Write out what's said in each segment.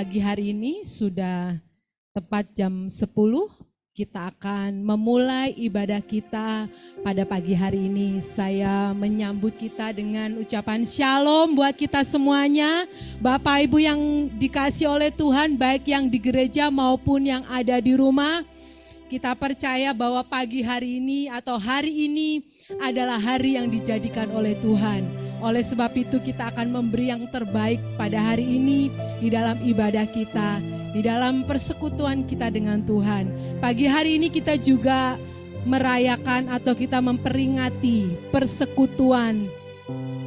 pagi hari ini sudah tepat jam 10, kita akan memulai ibadah kita pada pagi hari ini. Saya menyambut kita dengan ucapan shalom buat kita semuanya. Bapak Ibu yang dikasih oleh Tuhan, baik yang di gereja maupun yang ada di rumah. Kita percaya bahwa pagi hari ini atau hari ini adalah hari yang dijadikan oleh Tuhan. Oleh sebab itu kita akan memberi yang terbaik pada hari ini di dalam ibadah kita, di dalam persekutuan kita dengan Tuhan. Pagi hari ini kita juga merayakan atau kita memperingati persekutuan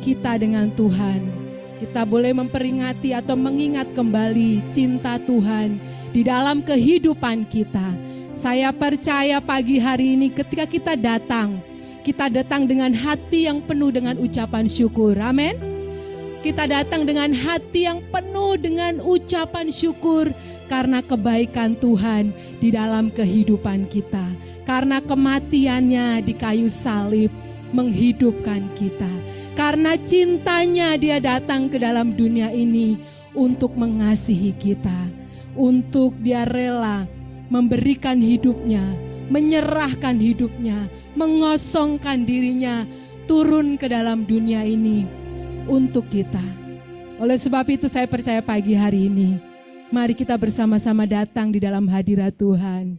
kita dengan Tuhan. Kita boleh memperingati atau mengingat kembali cinta Tuhan di dalam kehidupan kita. Saya percaya pagi hari ini ketika kita datang dengan hati yang penuh dengan ucapan syukur. Amin. Kita datang dengan hati yang penuh dengan ucapan syukur karena kebaikan Tuhan di dalam kehidupan kita. Karena kematiannya di kayu salib menghidupkan kita. Karena cintanya dia datang ke dalam dunia ini untuk mengasihi kita. Untuk dia rela memberikan hidupnya, menyerahkan hidupnya, mengosongkan dirinya, turun ke dalam dunia ini untuk kita. Oleh sebab itu saya percaya pagi hari ini, mari kita bersama-sama datang di dalam hadirat Tuhan.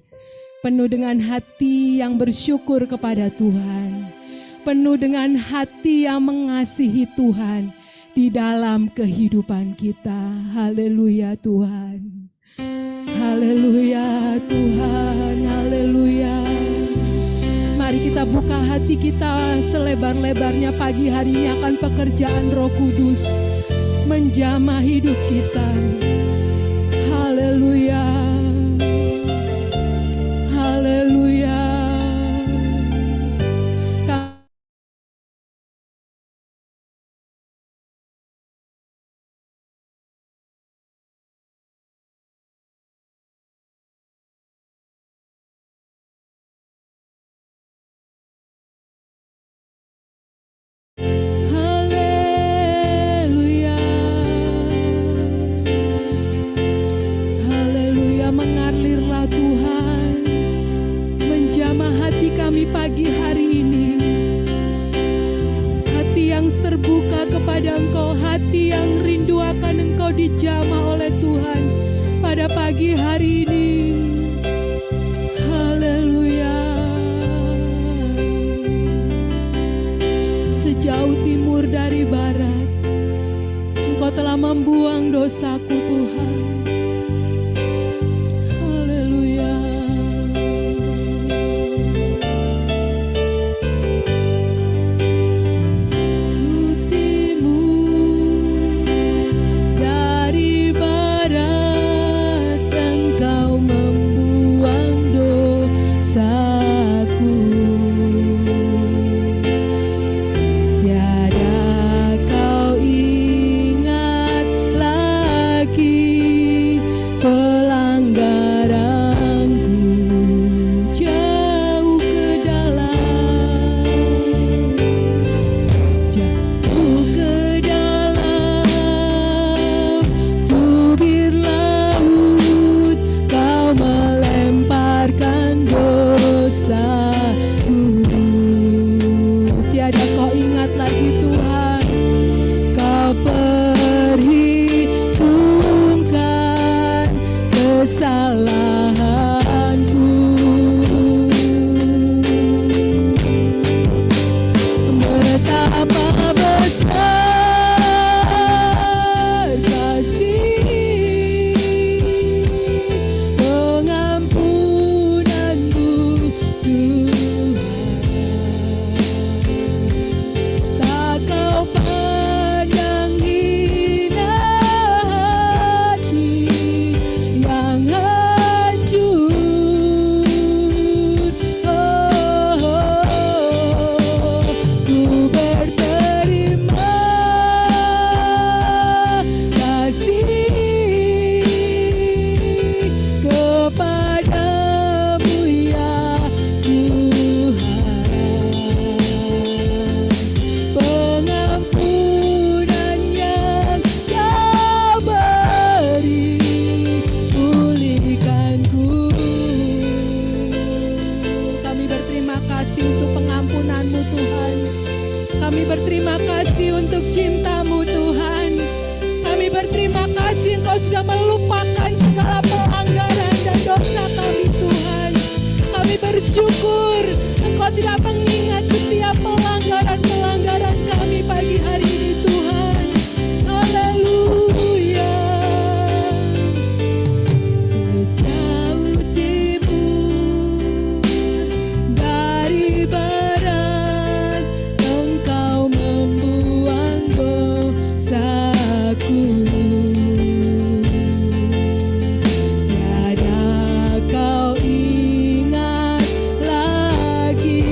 Penuh dengan hati yang bersyukur kepada Tuhan. Penuh dengan hati yang mengasihi Tuhan di dalam kehidupan kita. Haleluya Tuhan. Haleluya Tuhan. Haleluya. Mari kita buka hati kita selebar-lebarnya pagi hari ini akan pekerjaan Roh Kudus menjamah hidup kita. Haleluya. Haleluya. Pagi hari ini hati yang terbuka kepada Engkau, hati yang rindu akan Engkau dijamah oleh Tuhan pada pagi hari ini. Haleluya. Sejauh timur dari barat Engkau telah membuang dosaku Tuhan. Tiada kau ingat lagi. kasih untuk pengampunan-Mu Tuhan. Kami berterima kasih untuk cinta-Mu Tuhan. Kami berterima kasih Engkau sudah melupakan segala pelanggaran dan dosa kami Tuhan. Kami bersyukur Engkau tidak mengingat setiap pelanggaran-pelanggaran kami pagi hari ini Tuhan. Haleluya. Sejauh timur dari barat Engkau membuang dosaku. Tiada kau ingat lagi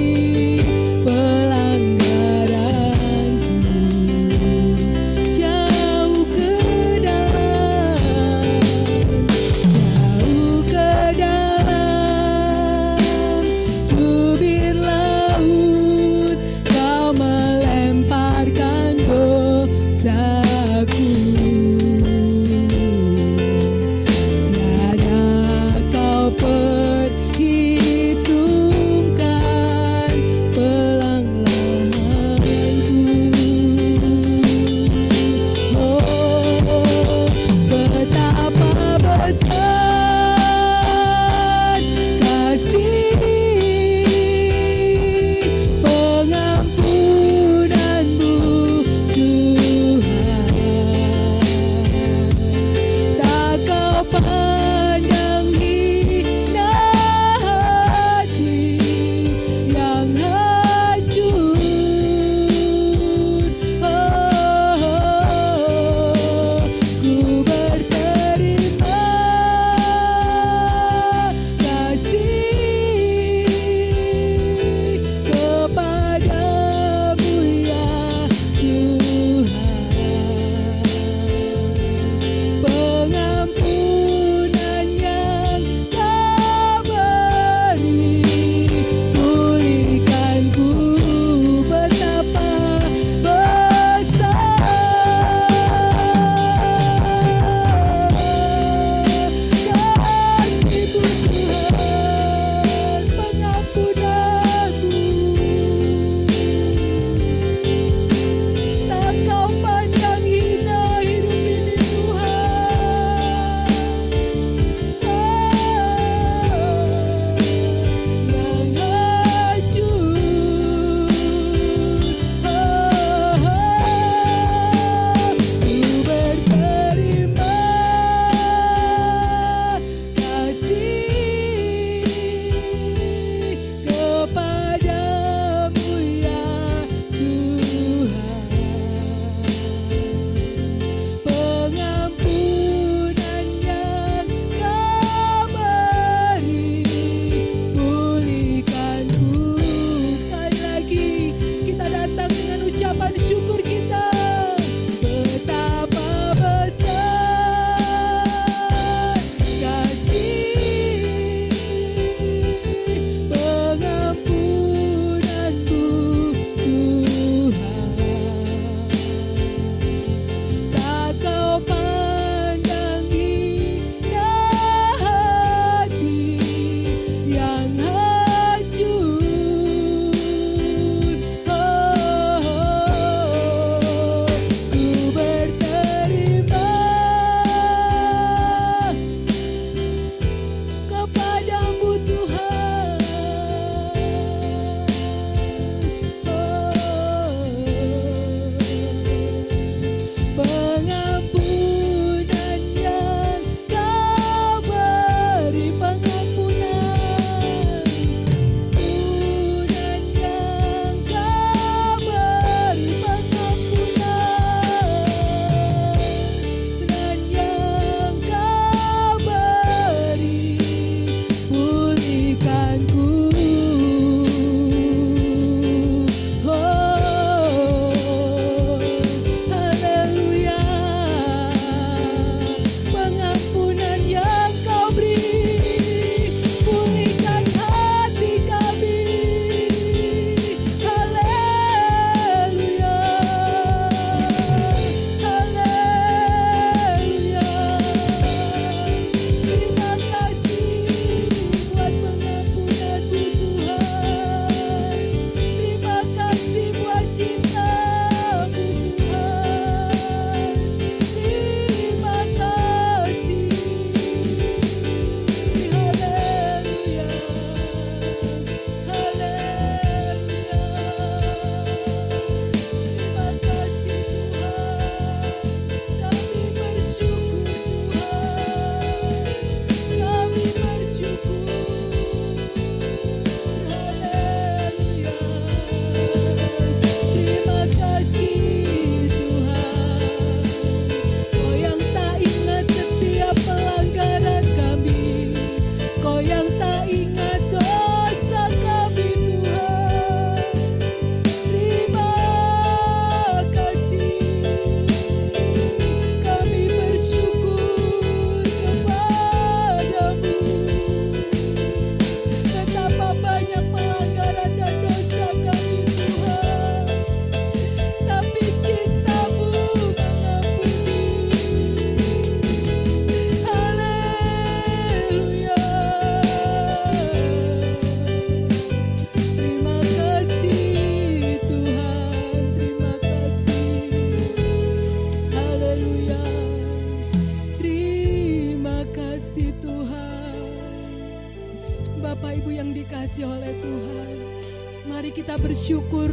kita bersyukur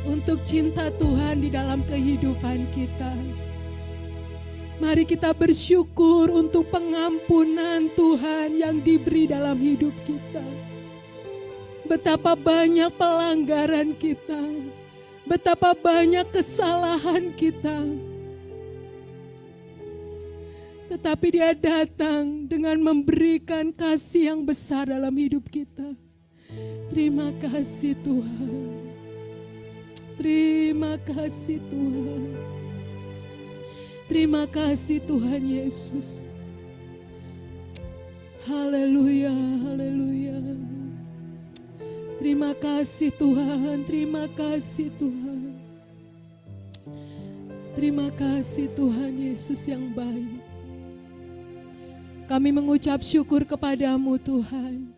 untuk cinta Tuhan di dalam kehidupan kita. Mari kita bersyukur untuk pengampunan Tuhan yang diberi dalam hidup kita. Betapa banyak pelanggaran kita, betapa banyak kesalahan kita. Tetapi Dia datang dengan memberikan kasih yang besar dalam hidup kita. Terima kasih Tuhan. Terima kasih Tuhan. Terima kasih Tuhan Yesus. Haleluya, haleluya. Terima kasih Tuhan, terima kasih Tuhan. Terima kasih Tuhan Yesus yang baik. Kami mengucap syukur kepadamu Tuhan.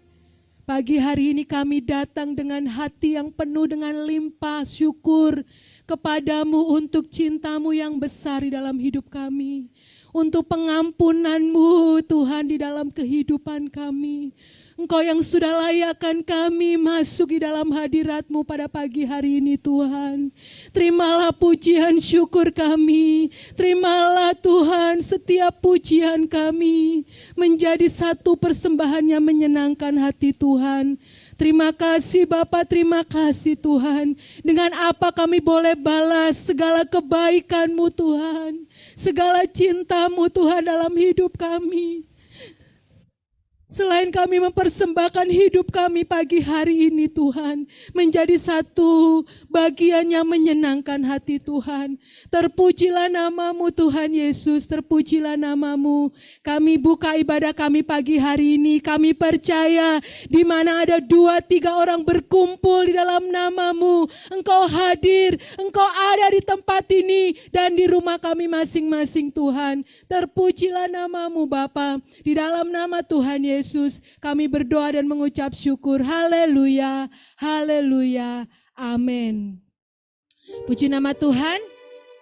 Pagi hari ini kami datang dengan hati yang penuh dengan limpah syukur kepadamu untuk cintamu yang besar di dalam hidup kami. Untuk pengampunanmu Tuhan di dalam kehidupan kami. Engkau yang sudah layakkan kami masuk di dalam hadirat-Mu pada pagi hari ini Tuhan. Terimalah pujian syukur kami. Terimalah Tuhan setiap pujian kami menjadi satu persembahan yang menyenangkan hati Tuhan. Terima kasih Bapa, terima kasih Tuhan. Dengan apa kami boleh balas segala kebaikan-Mu Tuhan. Segala cinta-Mu Tuhan dalam hidup kami. Selain kami mempersembahkan hidup kami pagi hari ini Tuhan, menjadi satu bagian yang menyenangkan hati Tuhan. Terpujilah nama-Mu Tuhan Yesus, terpujilah nama-Mu. Kami buka ibadah kami pagi hari ini, kami percaya di mana ada 2-3 orang berkumpul di dalam nama-Mu. Engkau hadir, Engkau ada di tempat ini dan di rumah kami masing-masing Tuhan. Terpujilah nama-Mu Bapa, di dalam nama Tuhan Yesus kami berdoa dan mengucap syukur. Haleluya, haleluya, amin. Puji nama Tuhan.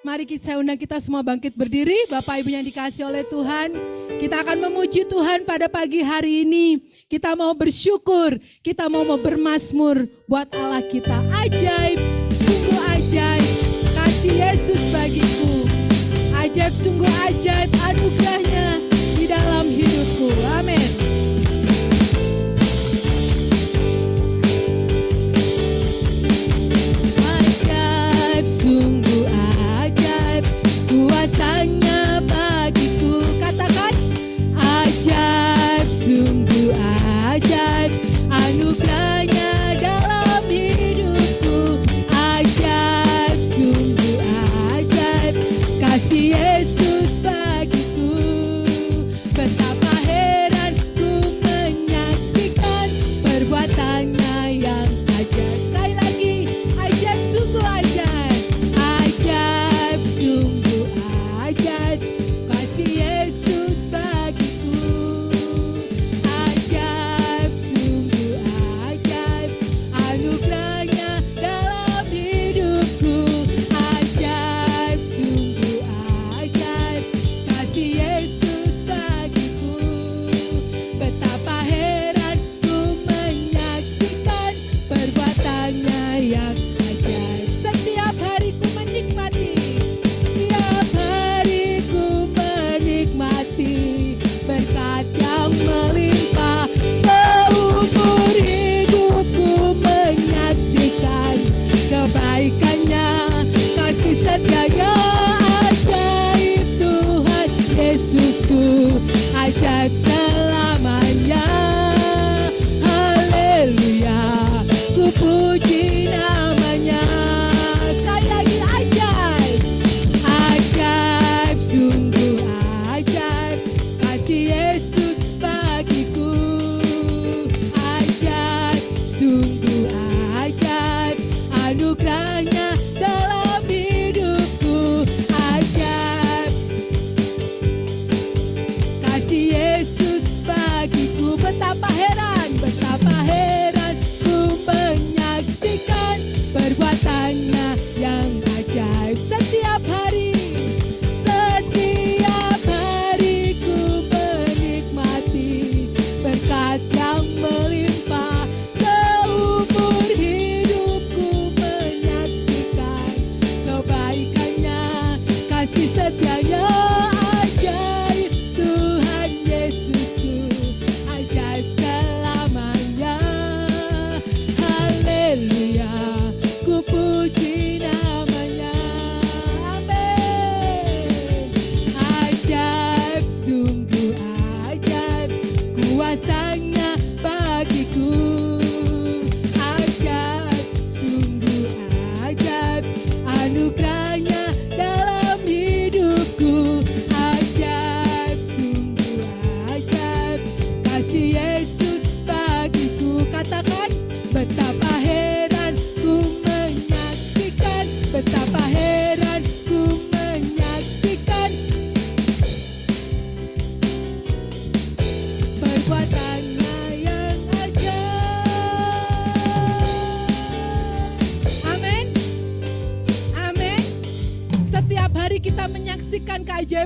Mari saya undang kita semua bangkit berdiri. Bapak Ibu yang dikasihi oleh Tuhan, kita akan memuji Tuhan pada pagi hari ini. Kita mau bersyukur, kita mau bermazmur buat Allah kita. Ajaib, sungguh ajaib kasih Yesus bagiku. Ajaib, sungguh ajaib anugerahnya di dalam hidupku. Amin. Ajaib, sungguh ajaib kuasanya bagiku. Katakan, ajaib, sungguh ajaib anugerahnya dalam hidupku. Ajaib, sungguh ajaib kasih Yesus bagiku. Betapa heran ku menyaksikan perbuatannya yang ajaib. Sekali lagi, ajaib, sungguh ajaib. Ajaib, sungguh ajaib kasih Yesus bagiku. Ajaib, sungguh ajaib anugerahnya dalam hidupku. Ajaib, sungguh ajaib kasih Yesus bagiku. Betapa heran ku menyaksikan perbuatannya yang ajaib. Setiap hari ku menikmati, setiap hari ku menikmati berkat yang melimpah. Seumur hidupku menyaksikan kebaikannya, kasih setianya. Ajaib Tuhan Yesusku, ajaib selamanya. Haleluya, ku puji namanya. Sekali lagi, ajaib. Ajaib, sungguh ajaib kasih Yesus bagiku. Ajaib, sungguh ajaib anugerahnya dalam hidupku. Ajaib kasih Yesus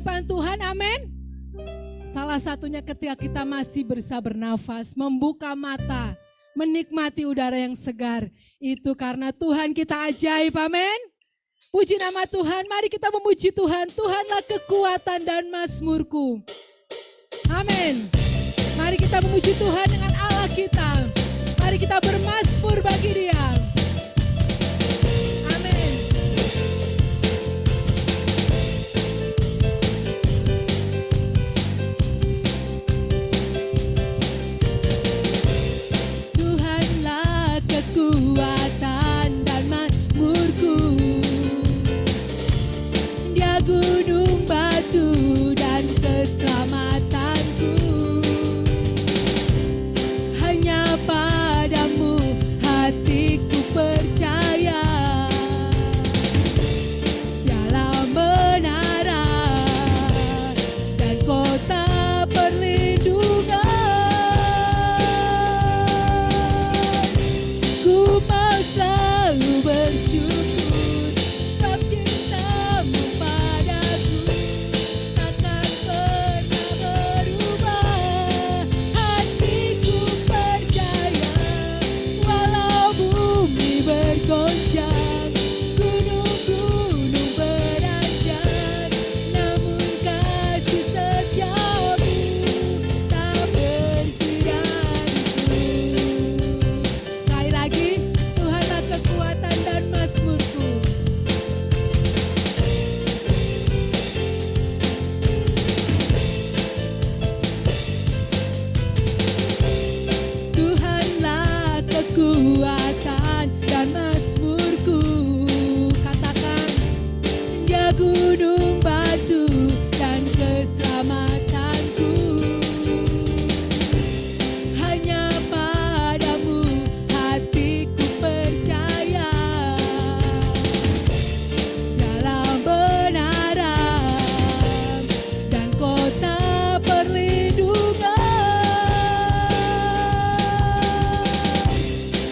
keajaiban Tuhan, amin. Salah satunya ketika kita masih bisa bernafas, membuka mata, menikmati udara yang segar. Itu karena Tuhan kita ajaib, amin. Puji nama Tuhan, mari kita memuji Tuhan. Tuhanlah kekuatan dan mazmurku. Amin. Mari kita memuji Tuhan dengan Allah kita. Mari kita bermazmur bagi Dia. Amin. Tuhanlah kekuatan dan mazmurku. Dia gunung batu dan keselamatanku. Hanya padamu hatiku percaya. Dialah menara dan kota perlindungan. Ku mau selalu bersyukur sebab cintamu padaku takkan pernah berubah. Hatiku percaya walau bumi bergoncang, gunung-gunung beranjak, namun kasih setiamu tak pergi dariku. Sekali lagi, Tuhanlah kekuatan dan mazmurku. Tuhanlah kekuatan dan mazmurku. Katakan, Dia gunung batu dan keselamatanku. Hanya padamu hatiku percaya. Dalam menara dan kota perlindungan.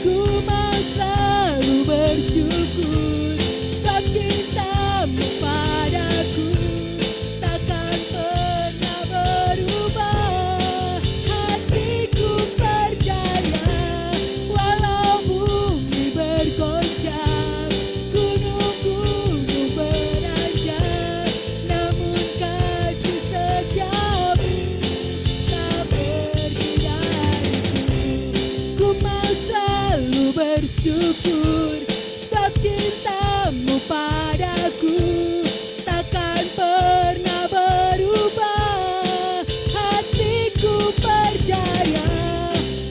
Ku mau selalu bersyukur sebab cintamu padaku takkan pernah berubah. Hatiku percaya walau bumi bergoncang, gunung-gunung beranjak, namun kasih setiamu tak pergi dariku. Ku mau selalu bersyukur sebab cintamu padaku takkan pernah berubah. Hatiku percaya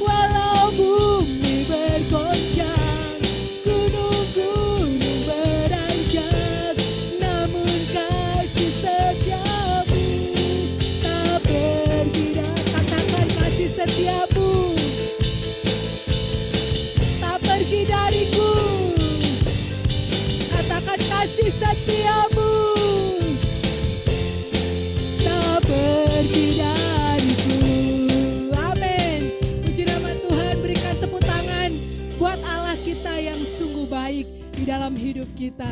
walau bumi bergoncang, gunung-gunung beranjak, namun kasih setiamu tak pergi dariku. Katakan, kasih setiamu tak pergi dariku. Katakan, kasih setiamu tak pergi dariku. Amin. Puji nama Tuhan, berikan tepuk tangan buat Allah kita yang sungguh baik di dalam hidup kita.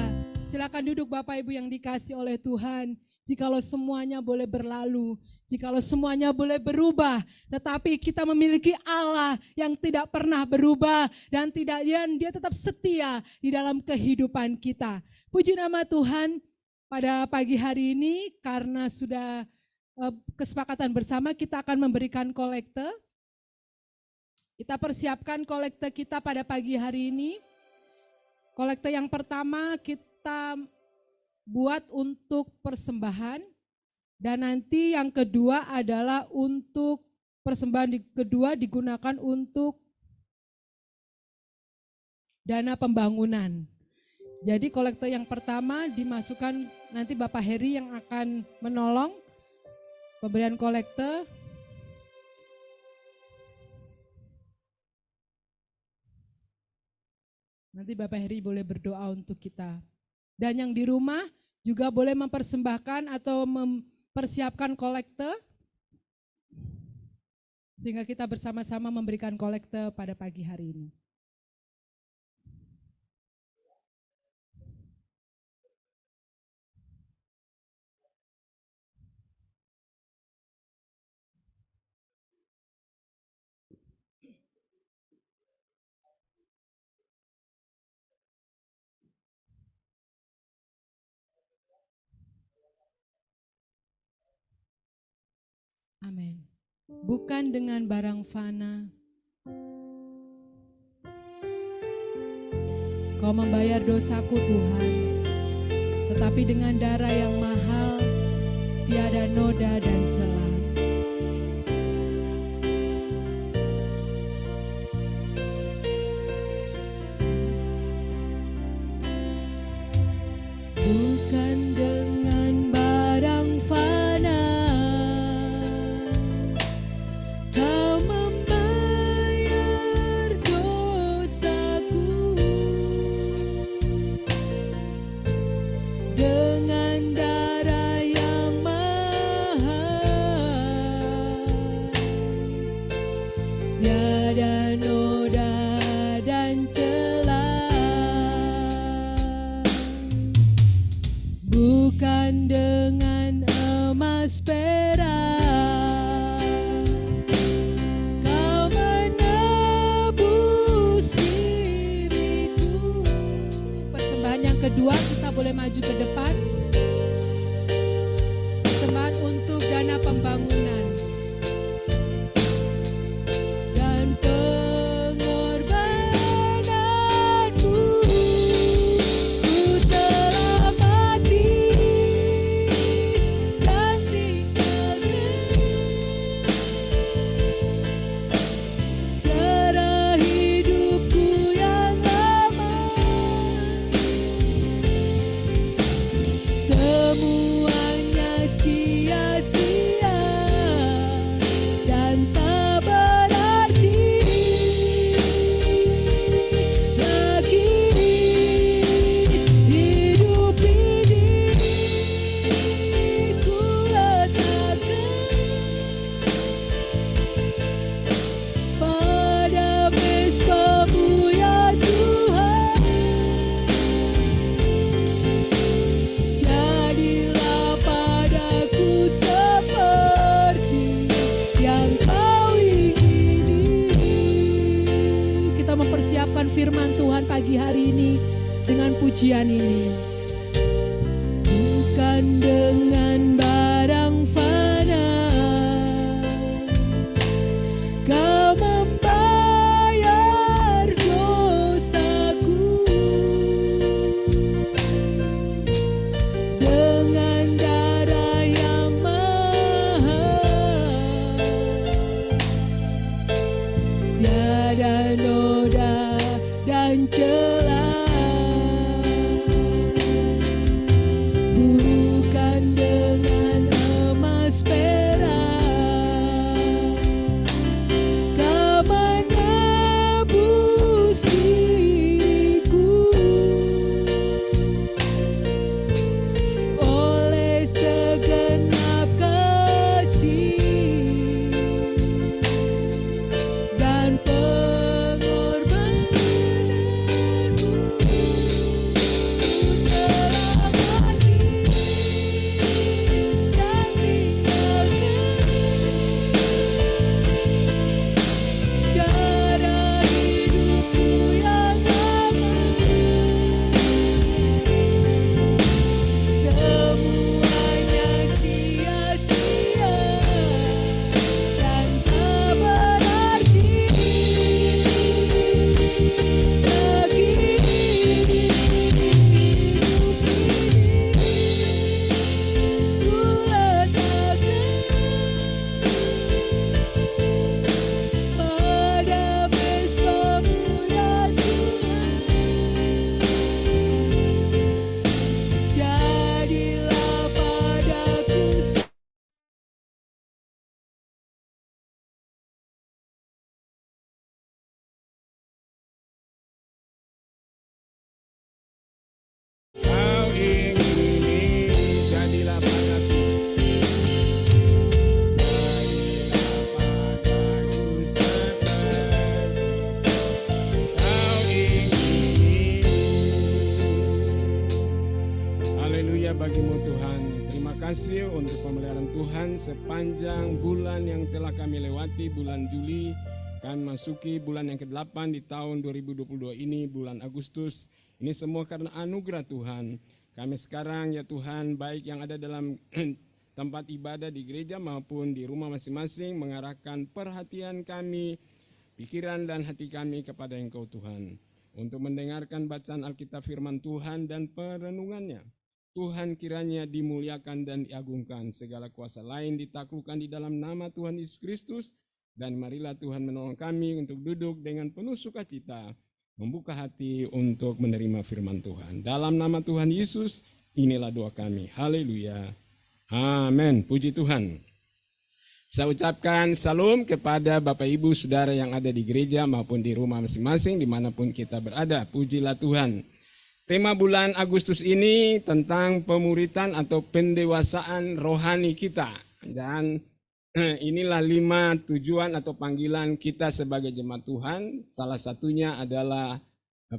Silakan duduk Bapak Ibu yang dikasih oleh Tuhan. Jikalau semuanya boleh berlalu, jikalau semuanya boleh berubah, tetapi kita memiliki Allah yang tidak pernah berubah dan dia tetap setia di dalam kehidupan kita. Puji nama Tuhan, pada pagi hari ini karena sudah kesepakatan bersama kita akan memberikan kolekte. Kita persiapkan kolekte kita pada pagi hari ini. Kolekte yang pertama kita buat untuk persembahan, dan nanti yang kedua adalah untuk persembahan kedua digunakan untuk dana pembangunan. Jadi kolekte yang pertama dimasukkan, nanti Bapak Heri yang akan menolong pemberian kolekte. Nanti Bapak Heri boleh berdoa untuk kita. Dan yang di rumah juga boleh mempersembahkan atau mempersiapkan kolekte, sehingga kita bersama-sama memberikan kolekte pada pagi hari ini. bukan dengan barang fana. Kau membayar dosaku Tuhan, tetapi dengan darah yang mahal, tiada noda dan celah. Bukan dengan barang fana, Kau membayar dosaku. Dengan darah yang mahal, tiada noda dan celah. Bukan dengan emas perak, Kau menebus diriku. Persembahan yang kedua, kita boleh maju ke depan. Persembahan untuk dana pembangunan dan pengorbananmu. Ku telah mati dan tinggalkan cara hidupku yang lama. Semuanya sia-sia dan tak berarti lagi. Hidup ini ku letakkan pada mesbah-Mu ya Tuhan. Jadilah padaku seperti yang Kau ingini. Kita mempersiapkan firman Tuhan pagi hari ini dengan pujian ini. Bukan dengan barang fana, Kau membayar dosaku. Dengan darah yang mahal, tiada noda dan celah. Bukan dengan emas perak, Kau menebus diriku. Oleh segenap kasih dan pengorbananmu, telah mati dan tinggalkan cara hidupku yang lama. Semuanya sia-sia dan tak berarti lagi. Hidup ini ku letakkan pada mesbah-Mu ya Tuhan. Jadilah padaku Kau ingini, jadilah padaku, seperti Kau ingini. Haleluya bagimu Tuhan. Terima kasih untuk pemeliharaan Tuhan sepanjang bulan yang telah kami lewati, bulan Juli. Kami masuki bulan yang ke-8 di tahun 2022 ini, bulan Agustus. Ini semua karena anugerah Tuhan. Kami sekarang ya Tuhan, baik yang ada dalam tempat ibadah di gereja maupun di rumah masing-masing, mengarahkan perhatian kami, pikiran dan hati kami kepada Engkau Tuhan, untuk mendengarkan bacaan Alkitab firman Tuhan dan perenungannya. Tuhan kiranya dimuliakan dan diagungkan, segala kuasa lain ditaklukkan di dalam nama Tuhan Yesus Kristus, dan marilah Tuhan menolong kami untuk duduk dengan penuh sukacita, membuka hati untuk menerima firman Tuhan. Dalam nama Tuhan Yesus, inilah doa kami. Haleluya. Amin. Puji Tuhan. Saya ucapkan salam kepada Bapak Ibu Saudara yang ada di gereja maupun di rumah masing-masing dimanapun kita berada. Pujilah Tuhan. Tema bulan Agustus ini tentang pemuritan atau pendewasaan rohani kita. Dan inilah 5 tujuan atau panggilan kita sebagai jemaat Tuhan. Salah satunya adalah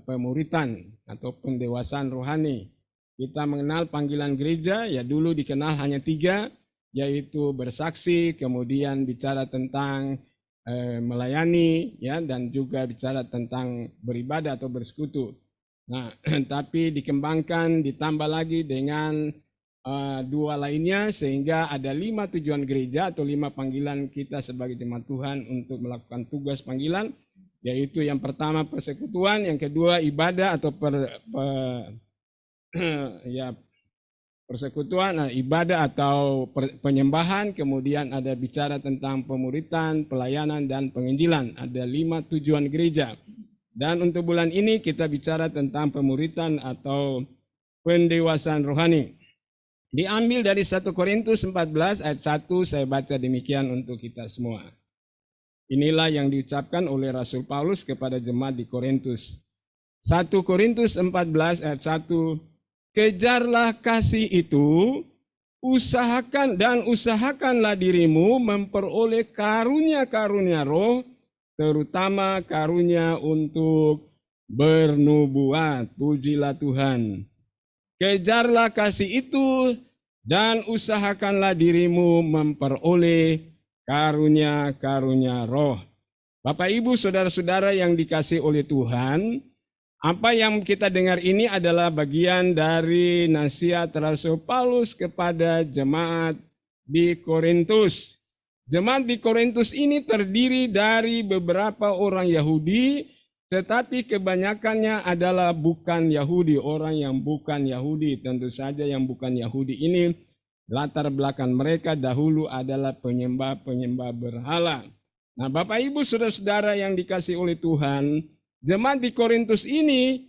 pemuritan atau pendewasaan rohani. Kita mengenal panggilan gereja, ya dulu dikenal hanya 3, yaitu bersaksi, kemudian bicara tentang melayani, ya, dan juga bicara tentang beribadah atau bersekutu. Nah, tapi dikembangkan, ditambah lagi dengan 2 lainnya, sehingga ada 5 tujuan gereja atau 5 panggilan kita sebagai jemaat Tuhan untuk melakukan tugas panggilan, yaitu yang pertama persekutuan, yang kedua ibadah atau persekutuan, ibadah atau penyembahan, kemudian ada bicara tentang pemuritan, pelayanan, dan penginjilan. Ada 5 tujuan gereja. Dan untuk bulan ini kita bicara tentang pemuritan atau pendewasaan rohani. Diambil dari 1 Korintus 14 ayat 1, saya baca demikian untuk kita semua. Inilah yang diucapkan oleh Rasul Paulus kepada jemaat di Korintus. 1 Korintus 14 ayat 1, kejarlah kasih itu, usahakanlah dirimu memperoleh karunia-karunia roh, terutama karunia untuk bernubuat. Pujilah Tuhan. Kejarlah kasih itu dan usahakanlah dirimu memperoleh karunia-karunia roh. Bapak Ibu saudara-saudara yang dikasihi oleh Tuhan, apa yang kita dengar ini adalah bagian dari nasihat Rasul Paulus kepada jemaat di Korintus. Jemaat di Korintus ini terdiri dari beberapa orang Yahudi, tetapi kebanyakannya adalah bukan Yahudi, orang yang bukan Yahudi. Tentu saja yang bukan Yahudi ini latar belakang mereka dahulu adalah penyembah-penyembah berhala. Nah, Bapak Ibu saudara-saudara yang dikasihi oleh Tuhan, jemaat di Korintus ini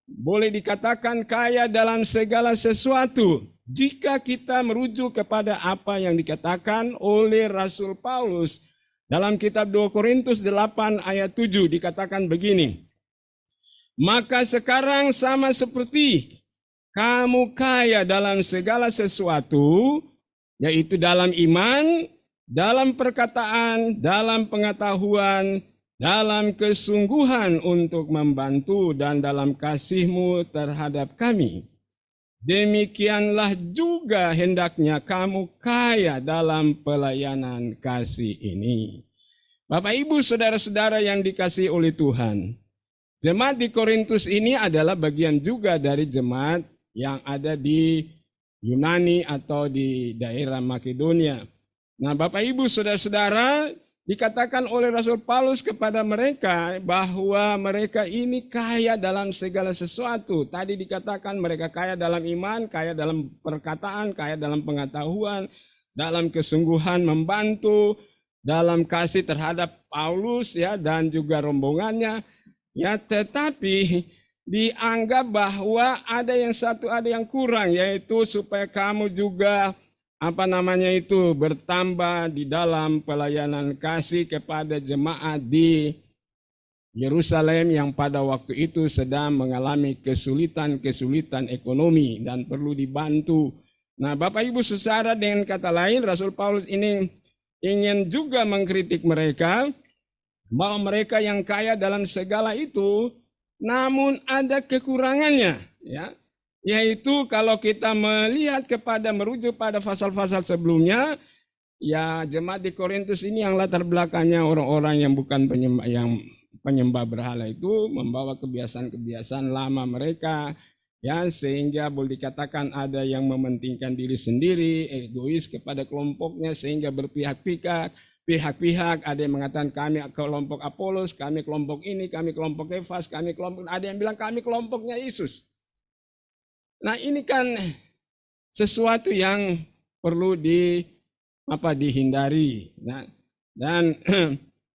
boleh dikatakan kaya dalam segala sesuatu. Jika kita merujuk kepada apa yang dikatakan oleh Rasul Paulus dalam kitab 2 Korintus 8 ayat 7 dikatakan begini. Maka sekarang sama seperti kamu kaya dalam segala sesuatu, yaitu dalam iman, dalam perkataan, dalam pengetahuan, dalam kesungguhan untuk membantu, dan dalam kasihmu terhadap kami. Demikianlah juga hendaknya kamu kaya dalam pelayanan kasih ini. Bapak Ibu saudara-saudara yang dikasihi oleh Tuhan, jemaat di Korintus ini adalah bagian juga dari jemaat yang ada di Yunani atau di daerah Makedonia. Nah, Bapak Ibu saudara-saudara, dikatakan oleh Rasul Paulus kepada mereka bahwa mereka ini kaya dalam segala sesuatu. Tadi dikatakan mereka kaya dalam iman, kaya dalam perkataan, kaya dalam pengetahuan, dalam kesungguhan membantu, dalam kasih terhadap Paulus, ya, dan juga rombongannya. Ya, tetapi dianggap bahwa ada yang kurang, yaitu supaya kamu juga bertambah di dalam pelayanan kasih kepada jemaat di Yerusalem yang pada waktu itu sedang mengalami kesulitan ekonomi dan perlu dibantu. Nah, Bapak Ibu saudara, dengan kata lain Rasul Paulus ini ingin juga mengkritik mereka bahwa mereka yang kaya dalam segala itu namun ada kekurangannya, ya. Yaitu kalau kita merujuk pada pasal-pasal sebelumnya, ya jemaat di Korintus ini yang latar belakangnya orang-orang yang bukan penyembah berhala itu membawa kebiasaan-kebiasaan lama mereka ya, sehingga boleh dikatakan ada yang mementingkan diri sendiri, egois kepada kelompoknya sehingga pihak-pihak, ada yang mengatakan kami kelompok Apolos, kami kelompok ini, kami kelompok Kefas, kami kelompok, ada yang bilang kami kelompoknya Yesus. Nah, ini kan sesuatu yang perlu dihindari. Nah, dan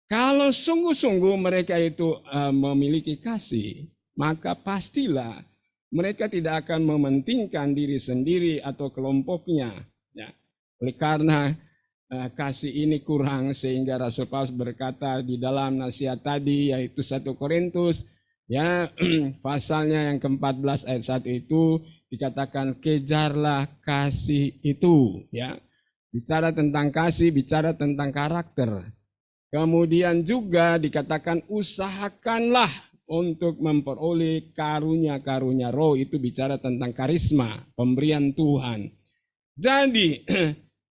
kalau sungguh-sungguh mereka itu memiliki kasih, maka pastilah mereka tidak akan mementingkan diri sendiri atau kelompoknya. Ya. Oleh karena kasih ini kurang, sehingga Rasul Paulus berkata di dalam nasihat tadi, yaitu 1 Korintus, ya, pasalnya yang ke-14 ayat 1 itu dikatakan kejarlah kasih itu. Ya. Bicara tentang kasih, bicara tentang karakter. Kemudian juga dikatakan usahakanlah untuk memperoleh karunia-karunia roh, itu bicara tentang karisma, pemberian Tuhan. Jadi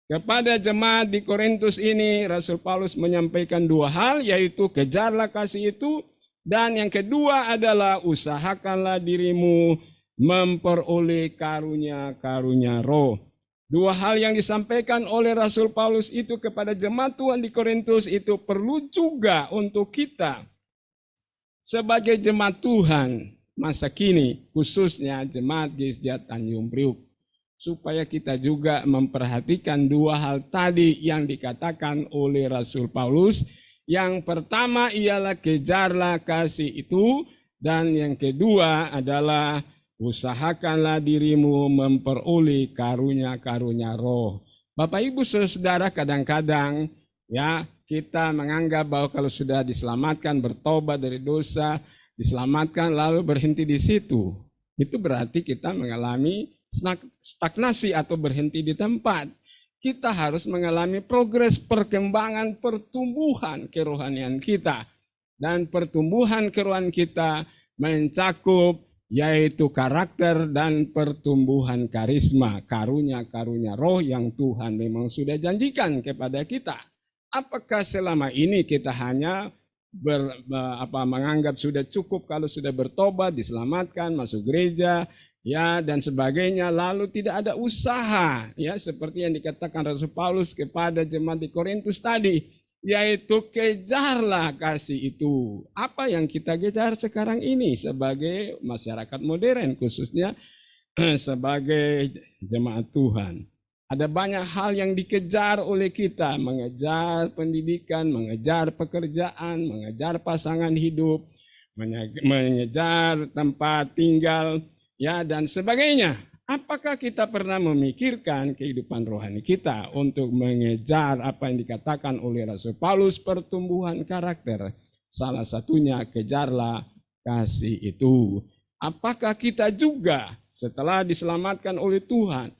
kepada jemaat di Korintus ini Rasul Paulus menyampaikan dua hal, yaitu kejarlah kasih itu, dan yang kedua adalah usahakanlah dirimu memperoleh karunia-karunia roh. Dua hal yang disampaikan oleh Rasul Paulus itu kepada jemaat Tuhan di Korintus itu perlu juga untuk kita sebagai jemaat Tuhan masa kini, khususnya jemaat GSJ Tanjung Priuk, supaya kita juga memperhatikan dua hal tadi yang dikatakan oleh Rasul Paulus. Yang pertama ialah kejarlah kasih itu, dan yang kedua adalah usahakanlah dirimu memperoleh karunia-karunia roh. Bapak Ibu Saudara, kadang-kadang ya kita menganggap bahwa kalau sudah diselamatkan, bertobat dari dosa, diselamatkan lalu berhenti di situ. Itu berarti kita mengalami stagnasi atau berhenti di tempat. Kita harus mengalami progres, perkembangan, pertumbuhan kerohanian kita. Dan pertumbuhan kerohanian kita mencakup yaitu karakter dan pertumbuhan karisma, karunia-karunia roh yang Tuhan memang sudah janjikan kepada kita. Apakah selama ini kita hanya menganggap sudah cukup kalau sudah bertobat, diselamatkan, masuk gereja, ya, dan sebagainya, lalu tidak ada usaha, ya, seperti yang dikatakan Rasul Paulus kepada jemaat di Korintus tadi, yaitu kejarlah kasih itu. Apa yang kita kejar sekarang ini sebagai masyarakat modern, khususnya sebagai jemaat Tuhan? Ada banyak hal yang dikejar oleh kita, mengejar pendidikan, mengejar pekerjaan, mengejar pasangan hidup, mengejar tempat tinggal, ya, dan sebagainya. Apakah kita pernah memikirkan kehidupan rohani kita untuk mengejar apa yang dikatakan oleh Rasul Paulus, pertumbuhan karakter? Salah satunya kejarlah kasih itu. Apakah kita juga setelah diselamatkan oleh Tuhan,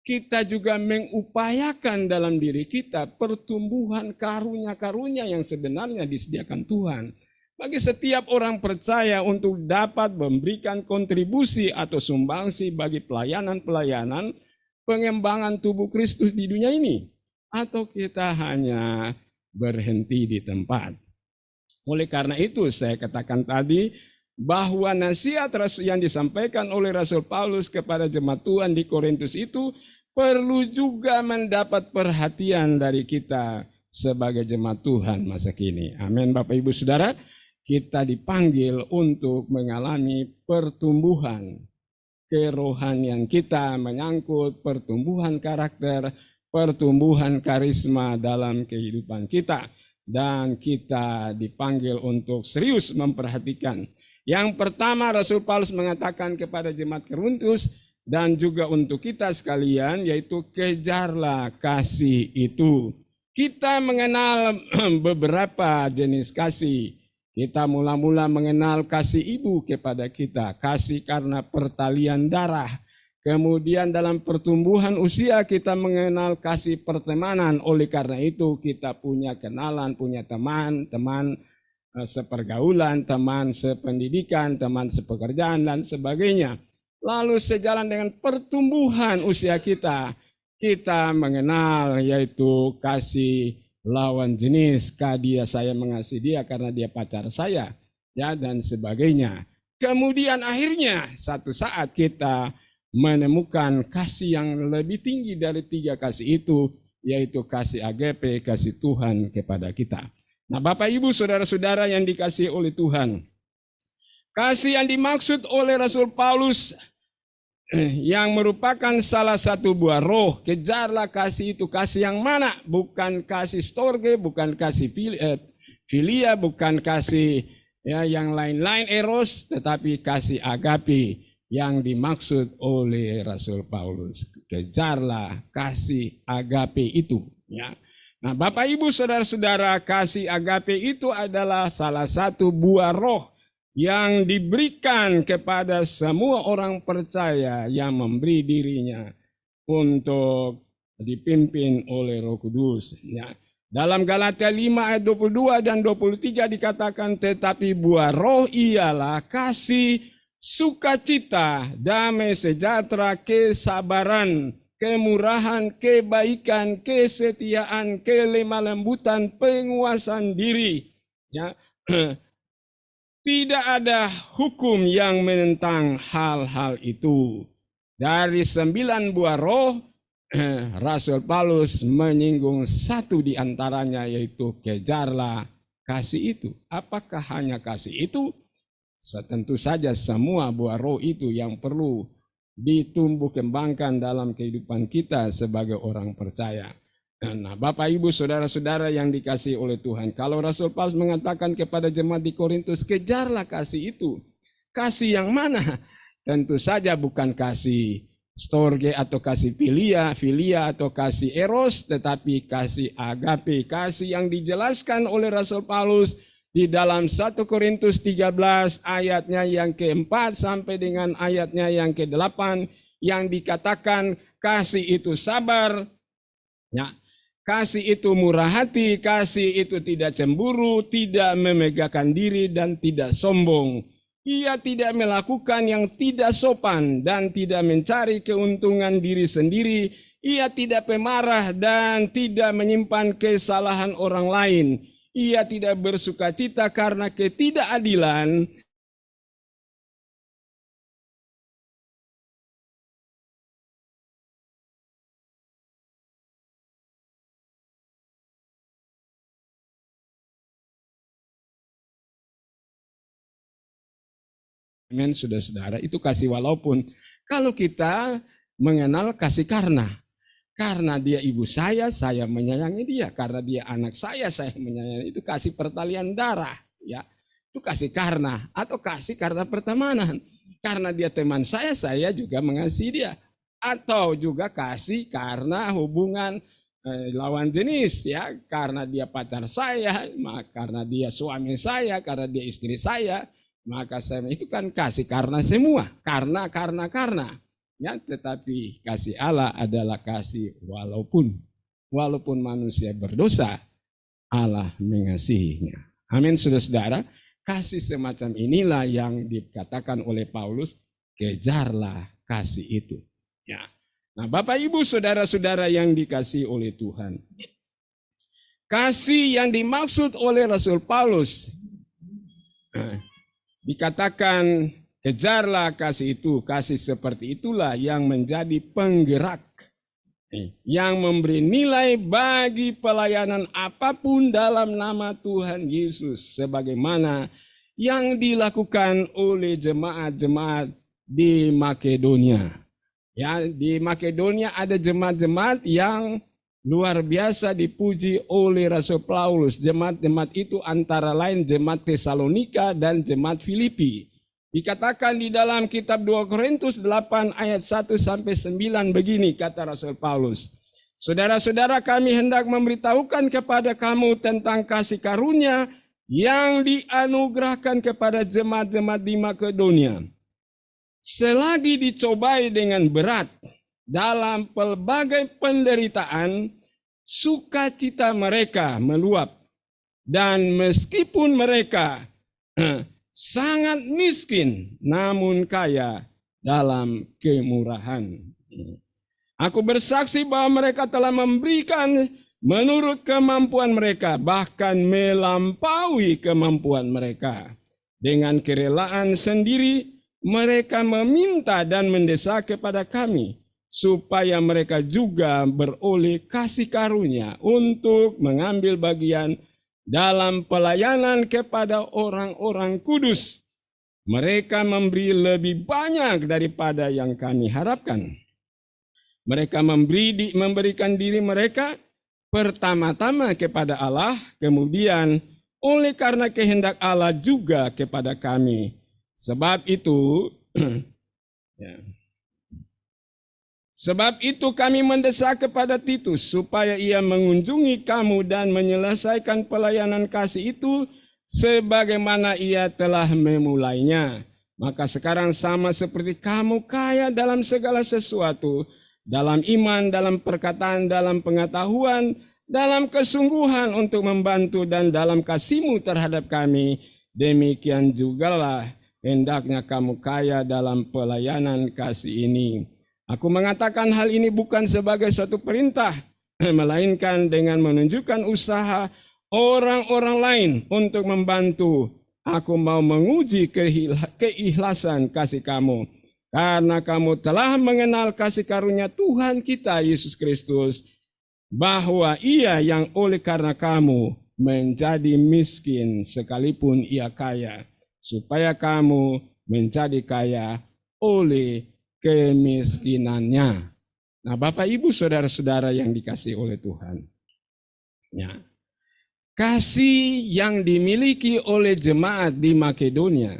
kita juga mengupayakan dalam diri kita pertumbuhan karunia-karunia yang sebenarnya disediakan Tuhan bagi setiap orang percaya untuk dapat memberikan kontribusi atau sumbangsi bagi pelayanan-pelayanan pengembangan tubuh Kristus di dunia ini? Atau kita hanya berhenti di tempat? Oleh karena itu saya katakan tadi bahwa nasihat yang disampaikan oleh Rasul Paulus kepada jemaat Tuhan di Korintus itu perlu juga mendapat perhatian dari kita sebagai jemaat Tuhan masa kini. Amin, Bapak Ibu Saudara. Kita dipanggil untuk mengalami pertumbuhan kerohanian kita, menyangkut pertumbuhan karakter, pertumbuhan karisma dalam kehidupan kita. Dan kita dipanggil untuk serius memperhatikan. Yang pertama Rasul Paulus mengatakan kepada jemaat Korintus dan juga untuk kita sekalian, yaitu kejarlah kasih itu. Kita mengenal beberapa jenis kasih. Kita mula-mula mengenal kasih ibu kepada kita, kasih karena pertalian darah. Kemudian dalam pertumbuhan usia kita mengenal kasih pertemanan. Oleh karena itu kita punya kenalan, punya teman sepergaulan, teman sependidikan, teman sepekerjaan dan sebagainya. Lalu sejalan dengan pertumbuhan usia kita mengenal yaitu kasih lawan jenis, dia saya mengasihi dia karena dia pacar saya, ya, dan sebagainya. Kemudian akhirnya satu saat kita menemukan kasih yang lebih tinggi dari 3 kasih itu, yaitu kasih agape, kasih Tuhan kepada kita. Nah, Bapak Ibu saudara-saudara yang dikasihi oleh Tuhan, kasih yang dimaksud oleh Rasul Paulus yang merupakan salah satu buah roh, kejarlah kasih itu. Kasih yang mana? Bukan kasih storge, bukan kasih filia, bukan kasih yang lain-lain eros, tetapi kasih agape yang dimaksud oleh Rasul Paulus. Kejarlah kasih agape itu. Ya. Nah, Bapak Ibu saudara-saudara, kasih agape itu adalah salah satu buah roh yang diberikan kepada semua orang percaya yang memberi dirinya untuk dipimpin oleh Roh Kudus. Ya. Dalam Galatia 5 ayat 22 dan 23 dikatakan, tetapi buah roh ialah kasih, sukacita, damai sejahtera, kesabaran, kemurahan, kebaikan, kesetiaan, kelemah lembutan, penguasaan diri. Ya. Tidak ada hukum yang menentang hal-hal itu. Dari 9 buah roh, Rasul Paulus menyinggung satu di antaranya, yaitu kejarlah kasih itu. Apakah hanya kasih itu? Tentu saja semua buah roh itu yang perlu ditumbuh kembangkan dalam kehidupan kita sebagai orang percaya. Nah, Bapak Ibu saudara-saudara yang dikasihi oleh Tuhan, kalau Rasul Paulus mengatakan kepada jemaat di Korintus, kejarlah kasih itu. Kasih yang mana? Tentu saja bukan kasih storge atau kasih filia atau kasih eros, tetapi kasih agape, kasih yang dijelaskan oleh Rasul Paulus di dalam 1 Korintus 13 ayatnya yang keempat sampai dengan ayatnya yang ke-8, yang dikatakan kasih itu sabar, ya, kasih itu murah hati, kasih itu tidak cemburu, tidak memegahkan diri dan tidak sombong. Ia tidak melakukan yang tidak sopan dan tidak mencari keuntungan diri sendiri. Ia tidak pemarah dan tidak menyimpan kesalahan orang lain. Ia tidak bersukacita karena ketidakadilan. Amin, saudara-saudara, itu kasih walaupun. Kalau kita mengenal kasih karena dia ibu saya menyayangi dia. Karena dia anak saya menyayangi. Itu kasih pertalian darah, ya. Itu kasih karena, atau kasih karena pertemanan. Karena dia teman saya juga mengasihi dia. Atau juga kasih karena hubungan lawan jenis, ya. Karena dia pacar saya, karena dia suami saya, karena dia istri saya, maka saya, itu kan kasih karena semua, karena. Ya, tetapi kasih Allah adalah kasih walaupun manusia berdosa, Allah mengasihinya. Amin, saudara-saudara. Kasih semacam inilah yang dikatakan oleh Paulus, kejarlah kasih itu. Ya. Nah, Bapak Ibu saudara-saudara yang dikasihi oleh Tuhan, kasih yang dimaksud oleh Rasul Paulus, dikatakan kejarlah kasih itu. Kasih seperti itulah yang menjadi penggerak, yang memberi nilai bagi pelayanan apapun dalam nama Tuhan Yesus, sebagaimana yang dilakukan oleh jemaat-jemaat di Makedonia. Ya, di Makedonia ada jemaat-jemaat yang luar biasa dipuji oleh Rasul Paulus. Jemaat-jemaat itu antara lain jemaat Tesalonika dan jemaat Filipi. Dikatakan di dalam kitab 2 Korintus 8 ayat 1 sampai 9 begini kata Rasul Paulus. Saudara-saudara, kami hendak memberitahukan kepada kamu tentang kasih karunia yang dianugerahkan kepada jemaat-jemaat di Makedonia. Selagi dicobai dengan berat dalam pelbagai penderitaan, sukacita mereka meluap. Dan meskipun mereka sangat miskin, namun kaya dalam kemurahan. Aku bersaksi bahwa mereka telah memberikan menurut kemampuan mereka, bahkan melampaui kemampuan mereka. Dengan kerelaan sendiri mereka meminta dan mendesak kepada kami supaya mereka juga beroleh kasih karunia untuk mengambil bagian dalam pelayanan kepada orang-orang kudus. Mereka memberi lebih banyak daripada yang kami harapkan. Mereka memberikan diri mereka pertama-tama kepada Allah, kemudian oleh karena kehendak Allah juga kepada kami. Sebab itu, Sebab itu kami mendesak kepada Titus supaya ia mengunjungi kamu dan menyelesaikan pelayanan kasih itu sebagaimana ia telah memulainya. Maka sekarang sama seperti kamu kaya dalam segala sesuatu, dalam iman, dalam perkataan, dalam pengetahuan, dalam kesungguhan untuk membantu dan dalam kasihmu terhadap kami, demikian jugalah hendaknya kamu kaya dalam pelayanan kasih ini. Aku mengatakan hal ini bukan sebagai suatu perintah, melainkan dengan menunjukkan usaha orang-orang lain untuk membantu. Aku mau menguji keikhlasan kasih kamu, karena kamu telah mengenal kasih karunia Tuhan kita Yesus Kristus, bahwa ia yang oleh karena kamu menjadi miskin sekalipun ia kaya, supaya kamu menjadi kaya oleh kemiskinannya. Nah, Bapak Ibu saudara-saudara yang dikasihi oleh Tuhan, ya, kasih yang dimiliki oleh jemaat di Makedonia,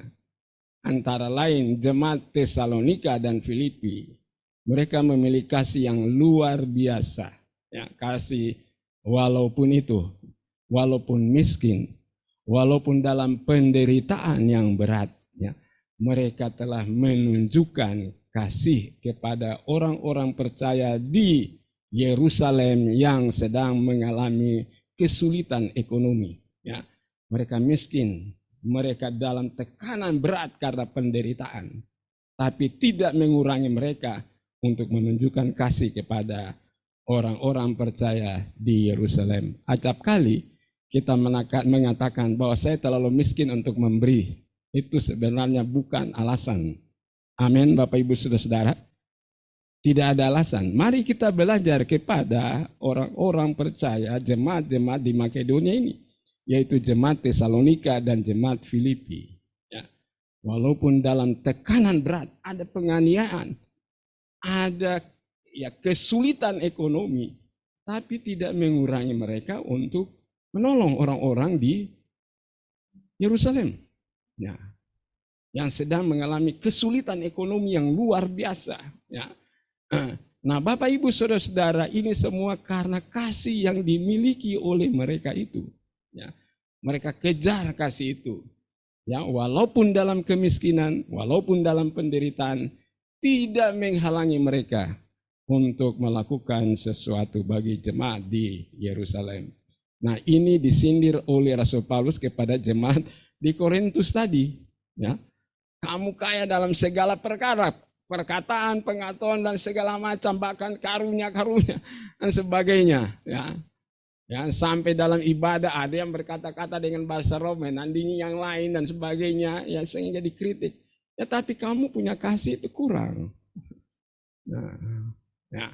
antara lain jemaat Tesalonika dan Filipi, mereka memiliki kasih yang luar biasa. Ya, kasih walaupun miskin, walaupun dalam penderitaan yang berat, ya, mereka telah menunjukkan kasih kepada orang-orang percaya di Yerusalem yang sedang mengalami kesulitan ekonomi. Ya, mereka miskin, mereka dalam tekanan berat karena penderitaan, tapi tidak mengurangi mereka untuk menunjukkan kasih kepada orang-orang percaya di Yerusalem. Acap kali kita mengatakan bahwa saya terlalu miskin untuk memberi. Itu sebenarnya bukan alasan. Amin, Bapak Ibu Saudara-saudara. Tidak ada alasan. Mari kita belajar kepada orang-orang percaya, jemaat-jemaat di Makedonia ini, yaitu jemaat Tesalonika dan jemaat Filipi. Ya. Walaupun dalam tekanan berat, ada penganiayaan, ada kesulitan ekonomi, tapi tidak mengurangi mereka untuk menolong orang-orang di Yerusalem. Ya. Yang sedang mengalami kesulitan ekonomi yang luar biasa. Ya. Nah, Bapak Ibu Saudara-saudara, ini semua karena kasih yang dimiliki oleh mereka itu. Ya. Mereka kejar kasih itu. Ya, walaupun dalam kemiskinan, walaupun dalam penderitaan, tidak menghalangi mereka untuk melakukan sesuatu bagi jemaat di Yerusalem. Nah, ini disindir oleh Rasul Paulus kepada jemaat di Korintus tadi. Ya. Kamu kaya dalam segala perkara, perkataan, pengetahuan dan segala macam, bahkan karunia-karunia dan sebagainya. Ya, sampai dalam ibadah ada yang berkata-kata dengan bahasa roh, menandingi yang lain dan sebagainya, ya sehingga dikritik. Ya, tapi kamu punya kasih itu kurang. Nah,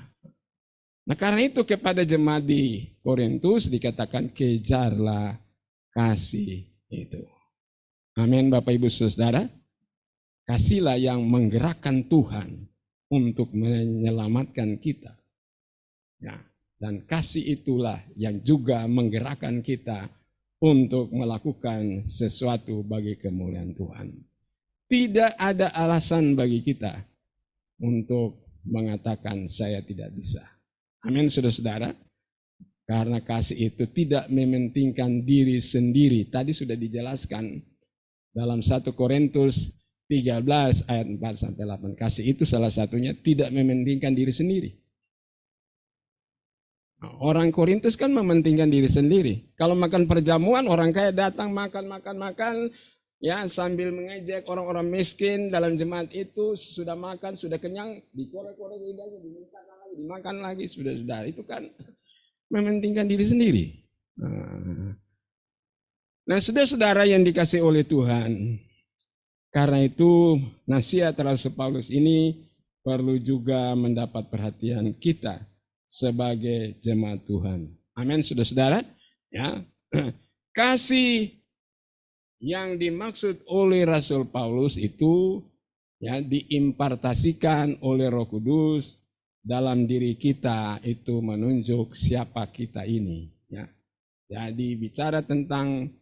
karena itu kepada jemaat di Korintus dikatakan kejarlah kasih itu. Amin, Bapak Ibu Saudara. Kasihlah yang menggerakkan Tuhan untuk menyelamatkan kita. Ya, dan kasih itulah yang juga menggerakkan kita untuk melakukan sesuatu bagi kemuliaan Tuhan. Tidak ada alasan bagi kita untuk mengatakan saya tidak bisa. Amin, saudara-saudara. Karena kasih itu tidak mementingkan diri sendiri. Tadi sudah dijelaskan dalam 1 Korintus 13 ayat 4-8. Kasih itu salah satunya tidak mementingkan diri sendiri. Orang Korintus kan mementingkan diri sendiri. Kalau makan perjamuan, orang kaya datang makan, ya sambil mengejek orang-orang miskin dalam jemaat itu. Sudah makan, sudah kenyang, dikorek-korek lidahnya, dimakan lagi, sudah. Itu kan mementingkan diri sendiri. Nah, saudara-saudara yang dikasih oleh Tuhan, Karena itu nasihat Rasul Paulus ini perlu juga mendapat perhatian kita sebagai jemaat Tuhan. Amin, saudara-saudara. Ya, kasih yang dimaksud oleh Rasul Paulus itu ya diimpartasikan oleh Roh Kudus dalam diri kita, itu menunjuk siapa kita ini. Ya, jadi bicara tentang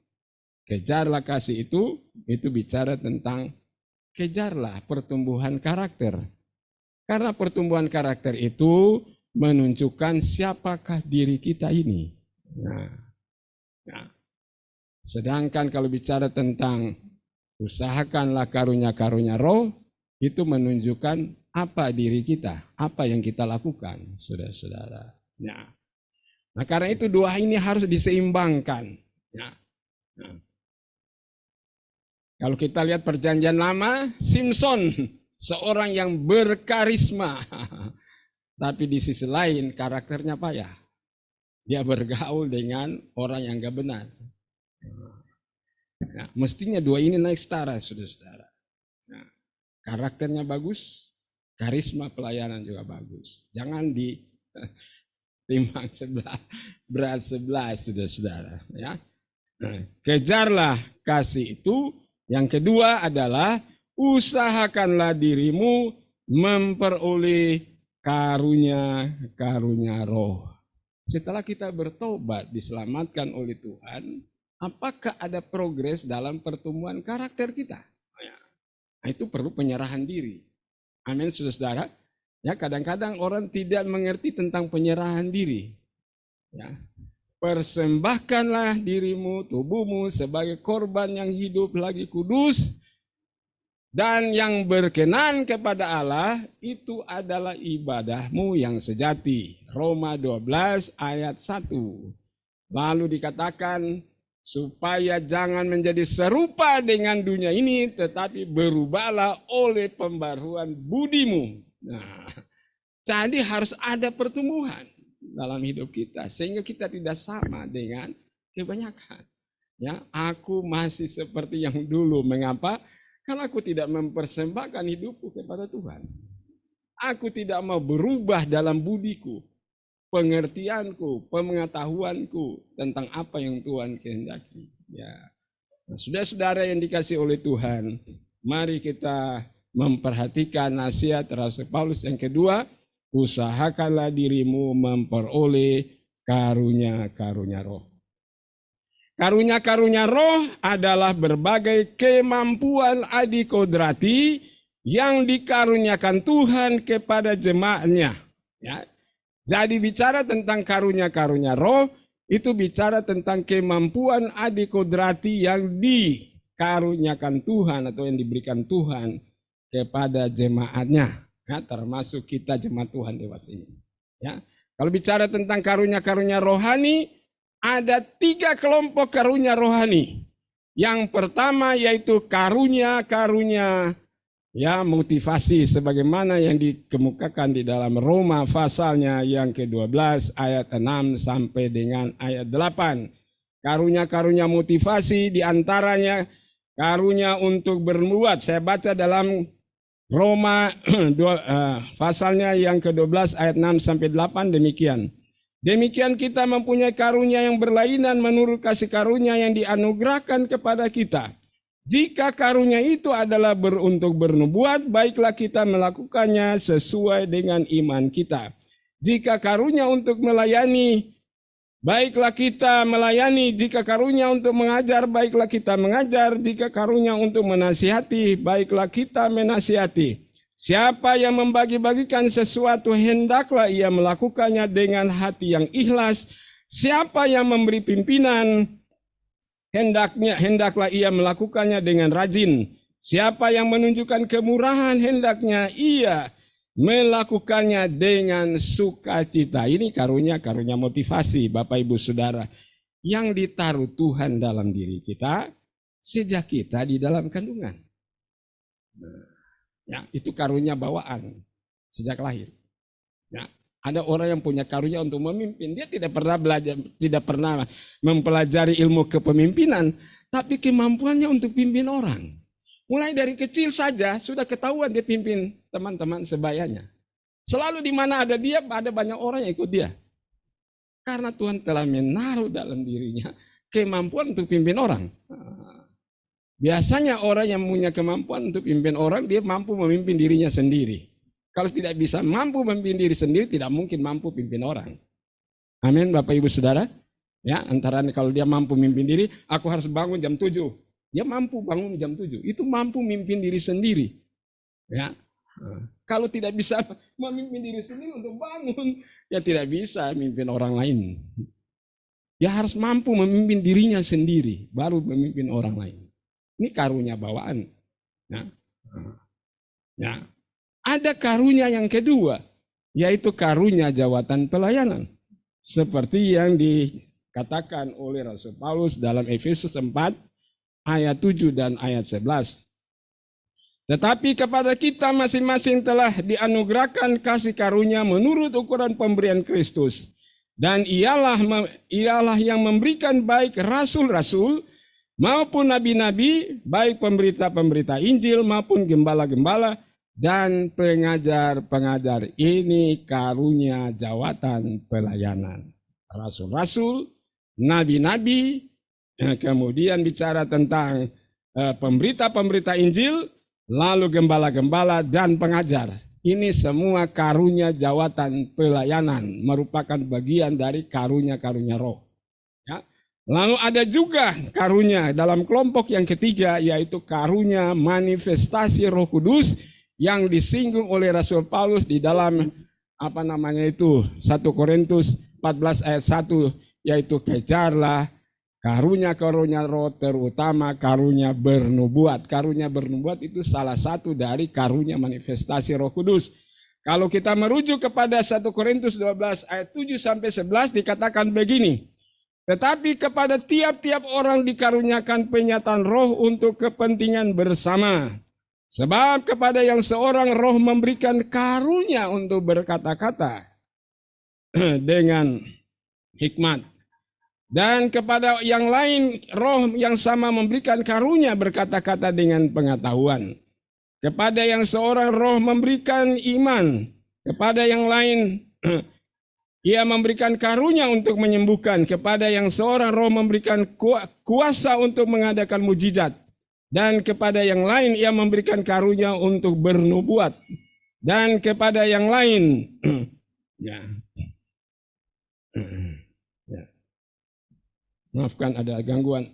kejarlah kasih itu bicara tentang kejarlah pertumbuhan karakter. Karena pertumbuhan karakter itu menunjukkan siapakah diri kita ini. Nah, sedangkan kalau bicara tentang usahakanlah karunia-karunia roh, itu menunjukkan apa diri kita, apa yang kita lakukan, saudara-saudara. Nah, karena itu dua ini harus diseimbangkan. Nah, kalau kita lihat perjanjian lama, Simson seorang yang berkarisma, tapi di sisi lain karakternya payah. Dia bergaul dengan orang yang gak benar. Nah, mestinya dua ini naik setara, saudara-saudara. Nah, karakternya bagus, karisma pelayanan juga bagus. Jangan ditimbang sebelah, berat sebelah, saudara-saudara. Ya. Nah, kejarlah kasih itu. Yang kedua adalah usahakanlah dirimu memperoleh karunia roh. Setelah kita bertobat, diselamatkan oleh Tuhan, apakah ada progres dalam pertumbuhan karakter kita? Nah, itu perlu penyerahan diri. Amin, saudara-saudara. Ya, kadang-kadang orang tidak mengerti tentang penyerahan diri. Ya. Persembahkanlah dirimu, tubuhmu sebagai korban yang hidup lagi kudus dan yang berkenan kepada Allah, itu adalah ibadahmu yang sejati. Roma 12 ayat 1. Lalu dikatakan supaya jangan menjadi serupa dengan dunia ini, tetapi berubahlah oleh pembaruan budimu. Nah, jadi harus ada pertumbuhan dalam hidup kita sehingga kita tidak sama dengan kebanyakan. Ya, aku masih seperti yang dulu. Mengapa? Karena aku tidak mempersembahkan hidupku kepada Tuhan. Aku tidak mau berubah dalam budiku, pengertianku, pengetahuanku tentang apa yang Tuhan kehendaki. Ya. Nah, saudara-saudara yang dikasih oleh Tuhan, mari kita memperhatikan nasihat Rasul Paulus yang kedua. Usahakanlah dirimu memperoleh karunia-karunia roh. Karunia-karunia roh adalah berbagai kemampuan adikodrati yang dikaruniakan Tuhan kepada jemaatnya. Ya. Jadi bicara tentang karunia-karunia roh, itu bicara tentang kemampuan adikodrati yang dikaruniakan Tuhan atau yang diberikan Tuhan kepada jemaatnya. Ya, termasuk kita jemaat Tuhan dewasa ini. Ya, kalau bicara tentang karunia-karunia rohani, ada 3 kelompok karunia rohani. Yang pertama yaitu karunia-karunia ya motivasi, sebagaimana yang dikemukakan di dalam Roma pasalnya yang ke-12 ayat 6 sampai dengan ayat 8. Karunia-karunia motivasi diantaranya karunia untuk bernubuat. Saya baca dalam Roma pasalnya yang ke-12 ayat 6 sampai 8 demikian. Demikian kita mempunyai karunia yang berlainan menurut kasih karunia yang dianugerahkan kepada kita. Jika karunia itu adalah untuk bernubuat, baiklah kita melakukannya sesuai dengan iman kita. Jika karunia untuk melayani, baiklah kita melayani. Jika karunia untuk mengajar, baiklah kita mengajar. Jika karunia untuk menasihati, baiklah kita menasihati. Siapa yang membagi-bagikan sesuatu, hendaklah ia melakukannya dengan hati yang ikhlas. Siapa yang memberi pimpinan, hendaklah ia melakukannya dengan rajin. Siapa yang menunjukkan kemurahan, hendaknya ia melakukannya dengan sukacita. Ini karunia motivasi, Bapak Ibu Saudara, yang ditaruh Tuhan dalam diri kita sejak kita di dalam kandungan. Ya, itu karunia bawaan sejak lahir. Ya, ada orang yang punya karunia untuk memimpin, dia tidak pernah mempelajari ilmu kepemimpinan, tapi kemampuannya untuk pimpin orang. Mulai dari kecil saja sudah ketahuan dia pimpin teman-teman sebayanya. Selalu di mana ada dia, ada banyak orang yang ikut dia. Karena Tuhan telah menaruh dalam dirinya kemampuan untuk pimpin orang. Biasanya orang yang punya kemampuan untuk pimpin orang, dia mampu memimpin dirinya sendiri. Kalau tidak bisa mampu memimpin diri sendiri, tidak mungkin mampu pimpin orang. Amin, Bapak Ibu Saudara. Ya, antara kalau dia mampu memimpin diri, aku harus bangun jam 7. Dia mampu bangun jam 7. Itu mampu memimpin diri sendiri. Ya. Kalau tidak bisa memimpin diri sendiri untuk bangun, ya tidak bisa memimpin orang lain. Dia harus mampu memimpin dirinya sendiri, baru memimpin orang lain. Ini karunia bawaan. Ya. Ada karunia yang kedua, yaitu karunia jawatan pelayanan. Seperti yang dikatakan oleh Rasul Paulus dalam Efesus 4 ayat 7 dan ayat 11. Tetapi kepada kita masing-masing telah dianugerahkan kasih karunia menurut ukuran pemberian Kristus. Dan ialah yang memberikan baik rasul-rasul maupun nabi-nabi, baik pemberita-pemberita Injil maupun gembala-gembala dan pengajar-pengajar. Ini karunia jawatan pelayanan. Rasul-rasul, nabi-nabi, kemudian bicara tentang pemberita-pemberita Injil, lalu gembala-gembala dan pengajar. Ini semua karunia jawatan pelayanan, merupakan bagian dari karunia-karunia roh. Ya. Lalu ada juga karunia dalam kelompok yang ketiga, yaitu karunia manifestasi Roh Kudus yang disinggung oleh Rasul Paulus di dalam 1 Korintus 14 ayat 1, yaitu kejarlah karunia-karunia roh, terutama karunia bernubuat. Karunia bernubuat itu salah satu dari karunia manifestasi Roh Kudus. Kalau kita merujuk kepada 1 Korintus 12 ayat 7 sampai 11 dikatakan begini. Tetapi kepada tiap-tiap orang dikaruniakan penyataan roh untuk kepentingan bersama. Sebab kepada yang seorang roh memberikan karunia untuk berkata-kata dengan hikmat. Dan kepada yang lain roh yang sama memberikan karunia berkata-kata dengan pengetahuan. Kepada yang seorang roh memberikan iman. Kepada yang lain ia memberikan karunia untuk menyembuhkan. Kepada yang seorang roh memberikan kuasa untuk mengadakan mujizat. Dan kepada yang lain ia memberikan karunia untuk bernubuat. Dan kepada yang lain maafkan ada gangguan.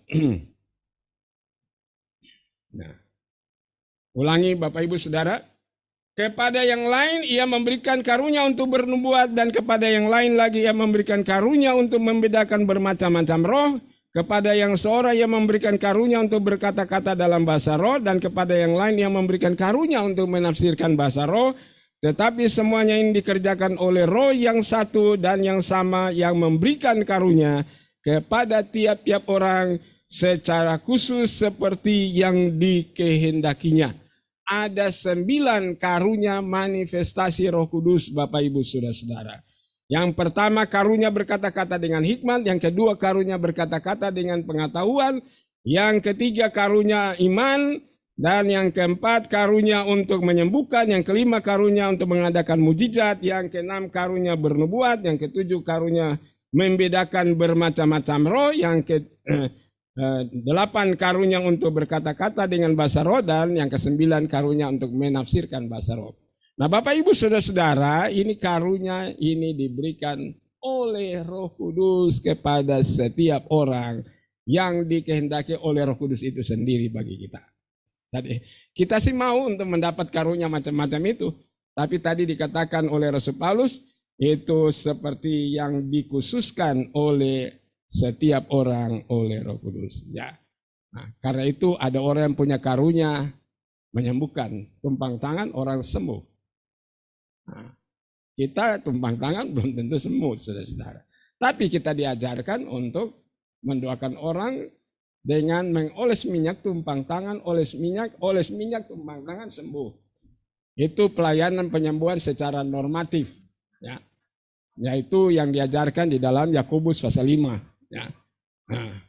Ulangi Bapak Ibu Saudara. Kepada yang lain ia memberikan karunia untuk bernubuat, dan kepada yang lain lagi ia memberikan karunia untuk membedakan bermacam-macam roh. Kepada yang seorang ia memberikan karunia untuk berkata-kata dalam bahasa roh, dan kepada yang lain ia memberikan karunia untuk menafsirkan bahasa roh. Tetapi semuanya ini dikerjakan oleh roh yang satu dan yang sama yang memberikan karunia kepada tiap-tiap orang secara khusus seperti yang dikehendakinya. Ada 9 karunia manifestasi Roh Kudus, Bapak Ibu Saudara-saudara. Yang pertama karunia berkata-kata dengan hikmat, yang kedua karunia berkata-kata dengan pengetahuan, yang ketiga karunia iman, dan yang keempat karunia untuk menyembuhkan, yang kelima karunia untuk mengadakan mujizat, yang keenam karunia bernubuat, yang ketujuh karunia membedakan bermacam-macam roh, yang ke-8 karunia untuk berkata-kata dengan bahasa roh, dan yang ke-9 karunia untuk menafsirkan bahasa roh. Nah Bapak Ibu Saudara-saudara, ini karunia ini diberikan oleh Roh Kudus kepada setiap orang yang dikehendaki oleh Roh Kudus itu sendiri bagi kita. Jadi kita sih mau untuk mendapat karunia macam-macam itu, tapi tadi dikatakan oleh Rasul Paulus itu seperti yang dikhususkan oleh setiap orang oleh Roh Kudus. Ya. Nah, karena itu ada orang yang punya karunia menyembuhkan, tumpang tangan orang sembuh. Nah, kita tumpang tangan belum tentu sembuh, saudara-saudara. Tapi kita diajarkan untuk mendoakan orang dengan mengoles minyak tumpang tangan, oles minyak tumpang tangan sembuh. Itu pelayanan penyembuhan secara normatif. Ya. Yaitu yang diajarkan di dalam Yakobus pasal 5. Ya. Nah.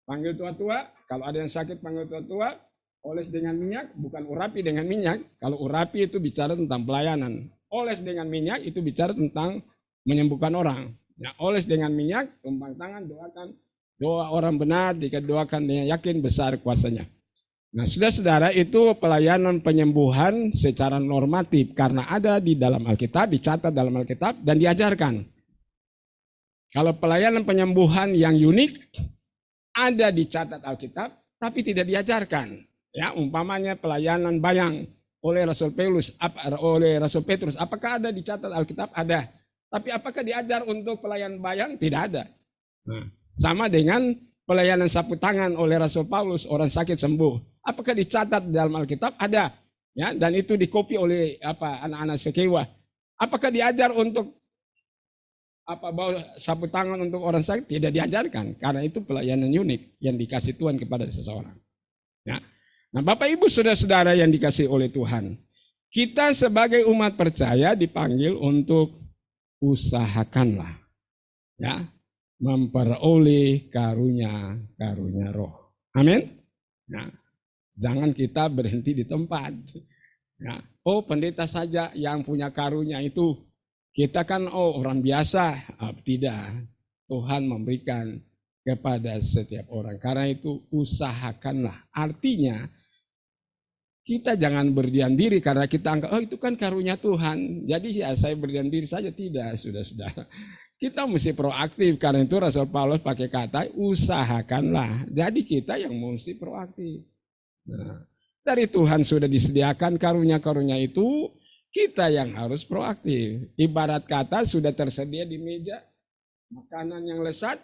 Panggil tua-tua, kalau ada yang sakit panggil tua-tua, Oles dengan minyak bukan urapi dengan minyak. Kalau urapi itu bicara tentang pelayanan. Oles dengan minyak itu bicara tentang menyembuhkan orang. Ya, oles dengan minyak, tumpang tangan, doakan. Doa orang benar, jika doakan dengan yakin besar kuasanya. Nah, saudara-saudara, itu pelayanan penyembuhan secara normatif karena ada di dalam Alkitab, dicatat dalam Alkitab dan diajarkan. Kalau pelayanan penyembuhan yang unik ada dicatat Alkitab tapi tidak diajarkan. Ya, umpamanya pelayanan bayang oleh Rasul Petrus, apakah ada dicatat Alkitab? Ada. Tapi apakah diajar untuk pelayanan bayang? Tidak ada. Nah, sama dengan pelayanan sapu tangan oleh Rasul Paulus, orang sakit sembuh. Apakah dicatat dalam Alkitab? Ada. Ya, dan itu dikopi oleh anak-anak Sekewa. Apakah diajar untuk bawa sapu tangan untuk orang sakit? Tidak diajarkan, karena itu pelayanan unik yang dikasih Tuhan kepada seseorang. Ya. Nah, Bapak Ibu saudara-saudara yang dikasih oleh Tuhan, kita sebagai umat percaya dipanggil untuk usahakanlah, ya, memperoleh karunia roh. Amin. Nah, jangan kita berhenti di tempat. Ya. Oh, pendeta saja yang punya karunia itu. Kita kan orang biasa. Tidak. Tuhan memberikan kepada setiap orang. Karena itu usahakanlah. Artinya kita jangan berdiam diri karena kita anggap itu kan karunia Tuhan. Jadi ya saya berdiam diri saja. Tidak, saudara-saudara. Kita mesti proaktif. Karena itu Rasul Paulus pakai kata usahakanlah. Jadi kita yang mesti proaktif. Nah, dari Tuhan sudah disediakan karunia-karunia itu, kita yang harus proaktif. Ibarat kata sudah tersedia di meja makanan yang lezat.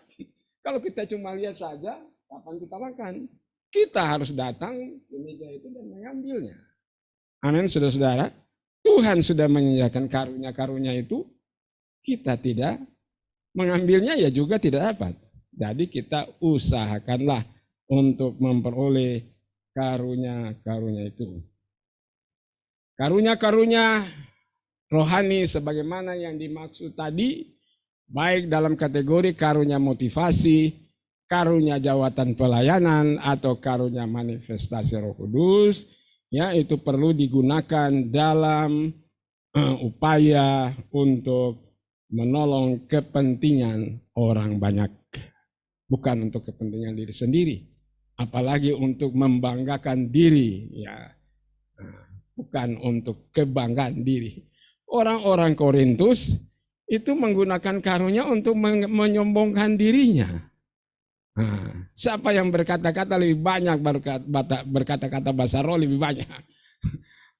Kalau kita cuma lihat saja, kapan kita makan? Kita harus datang ke meja itu dan mengambilnya. Amin, saudara-saudara. Tuhan sudah menyediakan karunia-karunia itu, kita tidak mengambilnya ya juga tidak dapat. Jadi kita usahakanlah untuk memperoleh karunia-karunia itu. Karunia-karunia rohani sebagaimana yang dimaksud tadi, baik dalam kategori karunia motivasi, karunia jawatan pelayanan, atau karunia manifestasi Roh Kudus, ya itu perlu digunakan dalam upaya untuk menolong kepentingan orang banyak, bukan untuk kepentingan diri sendiri. Apalagi untuk membanggakan diri, ya, bukan untuk kebanggaan diri. Orang-orang Korintus itu menggunakan karunia untuk menyombongkan dirinya. Nah, siapa yang berkata-kata lebih banyak, berkata-kata bahasa roh lebih banyak,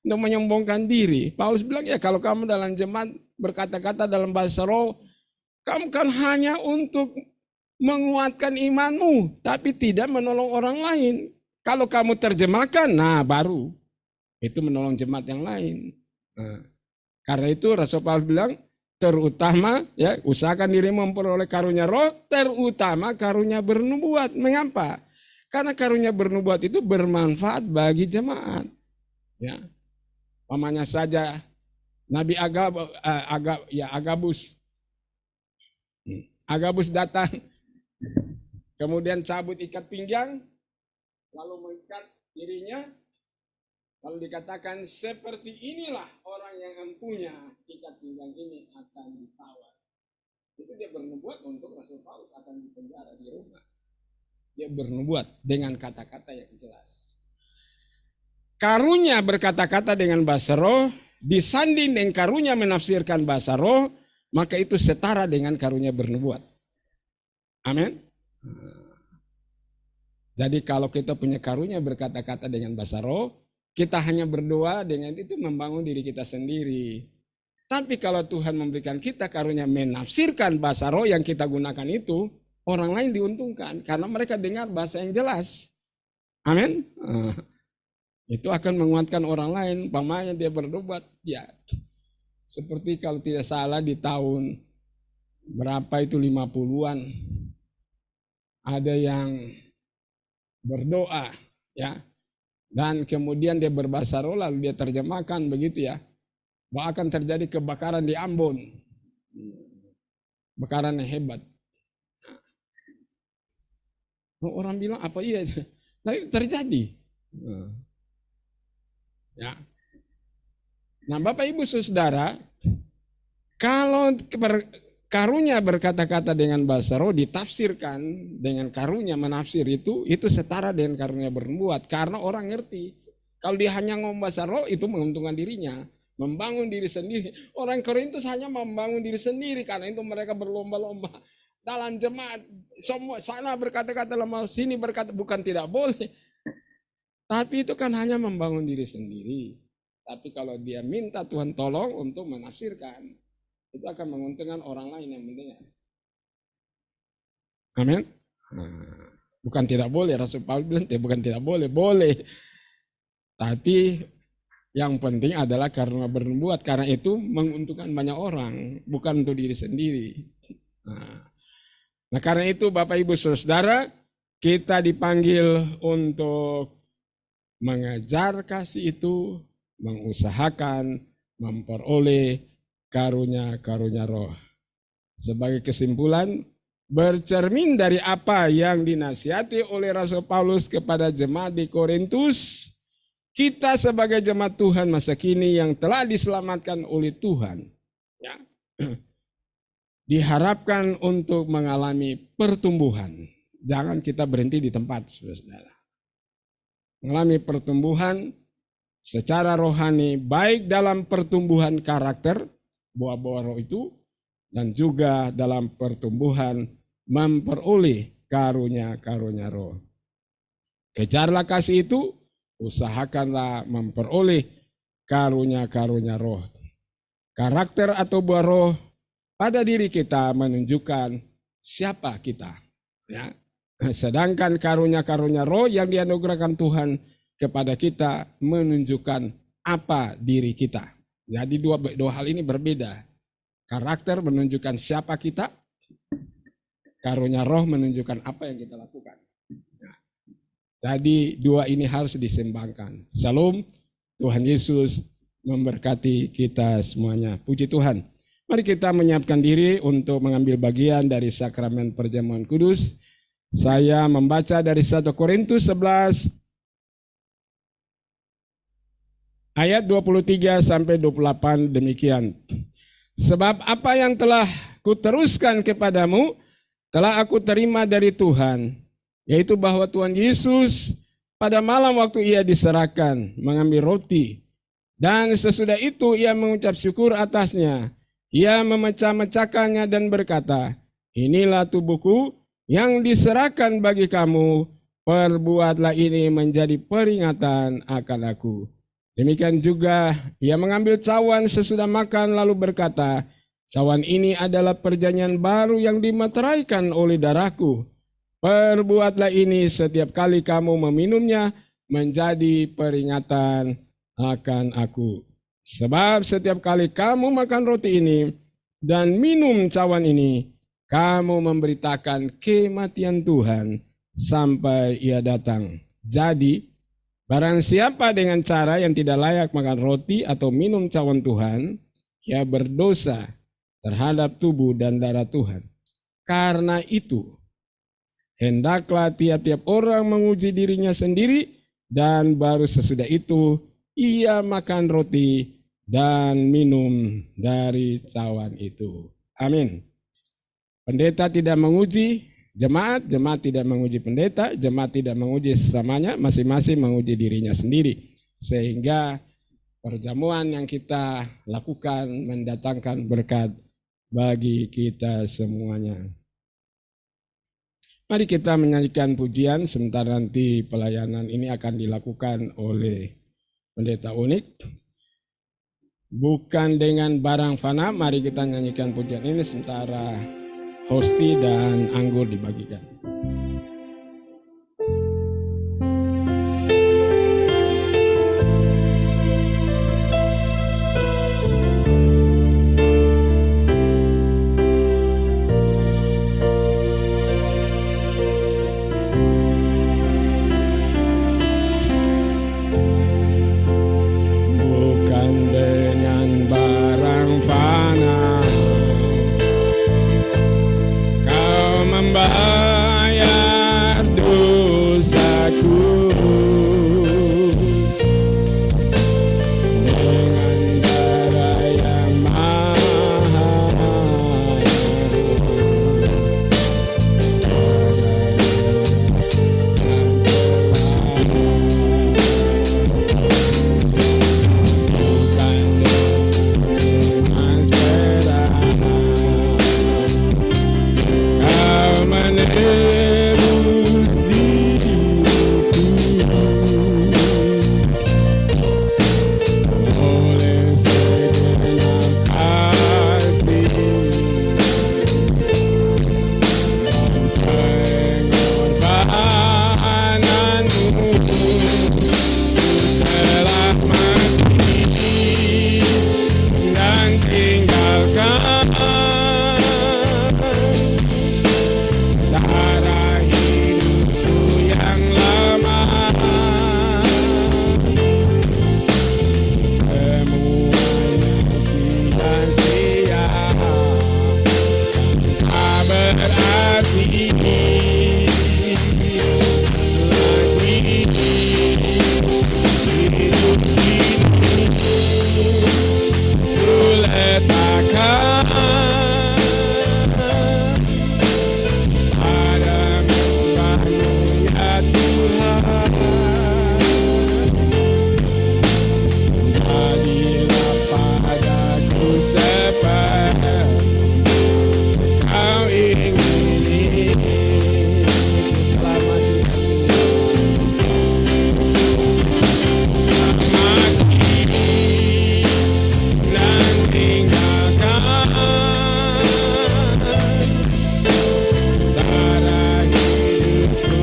untuk menyombongkan diri. Paulus bilang ya kalau kamu dalam jemaat berkata-kata dalam bahasa roh, kamu kan hanya untuk menguatkan imanmu, tapi tidak menolong orang lain. Kalau kamu terjemahkan, nah baru itu menolong jemaat yang lain. Nah, karena itu Rasul Paulus bilang, terutama ya usahakan dirimu memperoleh karunia roh, terutama karunia bernubuat. Mengapa? Karena karunia bernubuat itu bermanfaat bagi jemaat. Ya, pamannya saja Nabi Agabus datang. Kemudian cabut ikat pinggang, lalu mengikat dirinya, lalu dikatakan seperti inilah orang yang empunya ikat pinggang ini akan ditawar. Itu dia bernubuat untuk Rasul Paulus akan dipenjara di rumah. Dia bernubuat dengan kata-kata yang jelas. Karunia berkata-kata dengan bahasa roh, disanding dengan karunia menafsirkan bahasa roh, maka itu setara dengan karunia bernubuat. Amin. Jadi kalau kita punya karunia berkata-kata dengan bahasa roh, kita hanya berdoa dengan itu membangun diri kita sendiri. Tapi kalau Tuhan memberikan kita karunia menafsirkan bahasa roh yang kita gunakan itu, orang lain diuntungkan karena mereka dengar bahasa yang jelas. Amin. Itu akan menguatkan orang lain. Pamannya dia berdoa, ya seperti kalau tidak salah di tahun berapa itu 50-an. Ada yang berdoa, ya, dan kemudian dia berbahasa roh lalu dia terjemahkan begitu ya, bahwa akan terjadi kebakaran di Ambon, kebakaran yang hebat. Orang bilang apa iya? Nah, itu terjadi. Ya. Nah, Bapak Ibu Saudara, kalau karunia berkata-kata dengan bahasa roh ditafsirkan dengan karunia menafsir itu setara dengan karunia bernubuat, karena orang ngerti. Kalau dia hanya ngomong bahasa roh itu menguntungkan dirinya, membangun diri sendiri. Orang Korintus hanya membangun diri sendiri, karena itu mereka berlomba-lomba dalam jemaat. Semua sana berkata-kata lemah, sini berkata, bukan tidak boleh. Tapi itu kan hanya membangun diri sendiri. Tapi kalau dia minta Tuhan tolong untuk menafsirkan, itu akan menguntungkan orang lain yang mendengar. Amin. Bukan tidak boleh, Rasul Paulus bilang bukan tidak boleh, boleh. Tapi yang penting adalah karena bernubuat, karena itu menguntungkan banyak orang, bukan untuk diri sendiri. Nah, karena itu Bapak Ibu Saudara, kita dipanggil untuk mengejar kasih itu, mengusahakan, memperoleh karunia-karunia roh. Sebagai kesimpulan, bercermin dari apa yang dinasihati oleh Rasul Paulus kepada jemaat di Korintus, kita sebagai jemaat Tuhan masa kini yang telah diselamatkan oleh Tuhan, ya, diharapkan untuk mengalami pertumbuhan. Jangan kita berhenti di tempat, saudara. Mengalami pertumbuhan secara rohani, baik dalam pertumbuhan karakter, buah-buah roh itu, dan juga dalam pertumbuhan memperoleh karunia-karunia roh. Kejarlah kasih itu, usahakanlah memperoleh karunia-karunia roh. Karakter atau buah roh pada diri kita menunjukkan siapa kita. Ya. Sedangkan karunia-karunia roh yang dianugerahkan Tuhan kepada kita menunjukkan apa diri kita. Jadi dua hal ini berbeda. Karakter menunjukkan siapa kita, karunia roh menunjukkan apa yang kita lakukan. Nah, jadi dua ini harus diseimbangkan. Shalom, Tuhan Yesus memberkati kita semuanya. Puji Tuhan. Mari kita menyiapkan diri untuk mengambil bagian dari sakramen perjamuan kudus. Saya membaca dari 1 Korintus 11 ayat 23 sampai 28 demikian. Sebab apa yang telah kuteruskan kepadamu telah aku terima dari Tuhan, yaitu bahwa Tuhan Yesus pada malam waktu ia diserahkan mengambil roti, dan sesudah itu ia mengucap syukur atasnya. Ia memecah-mecahkannya dan berkata, inilah tubuhku yang diserahkan bagi kamu, perbuatlah ini menjadi peringatan akan aku. Demikian juga ia mengambil cawan sesudah makan lalu berkata, cawan ini adalah perjanjian baru yang dimeteraikan oleh darahku. Perbuatlah ini setiap kali kamu meminumnya menjadi peringatan akan aku. Sebab setiap kali kamu makan roti ini dan minum cawan ini, kamu memberitakan kematian Tuhan sampai ia datang. Jadi, barang siapa dengan cara yang tidak layak makan roti atau minum cawan Tuhan, ia berdosa terhadap tubuh dan darah Tuhan. Karena itu, hendaklah tiap-tiap orang menguji dirinya sendiri, dan baru sesudah itu ia makan roti dan minum dari cawan itu. Amin. Pendeta tidak menguji jemaat, jemaat tidak menguji pendeta, jemaat tidak menguji sesamanya, masing-masing menguji dirinya sendiri. Sehingga perjamuan yang kita lakukan mendatangkan berkat bagi kita semuanya. Mari kita menyanyikan pujian, sementara nanti pelayanan ini akan dilakukan oleh pendeta Unik. Bukan dengan barang fana, mari kita nyanyikan pujian ini sementara hosti dan anggur dibagikan. Membawa ku letakkan pada mezbah-Mu ya Tuhan. Jadilah padaku seperti Kau ingin. Selamat dan tinggalkan cara hidupku.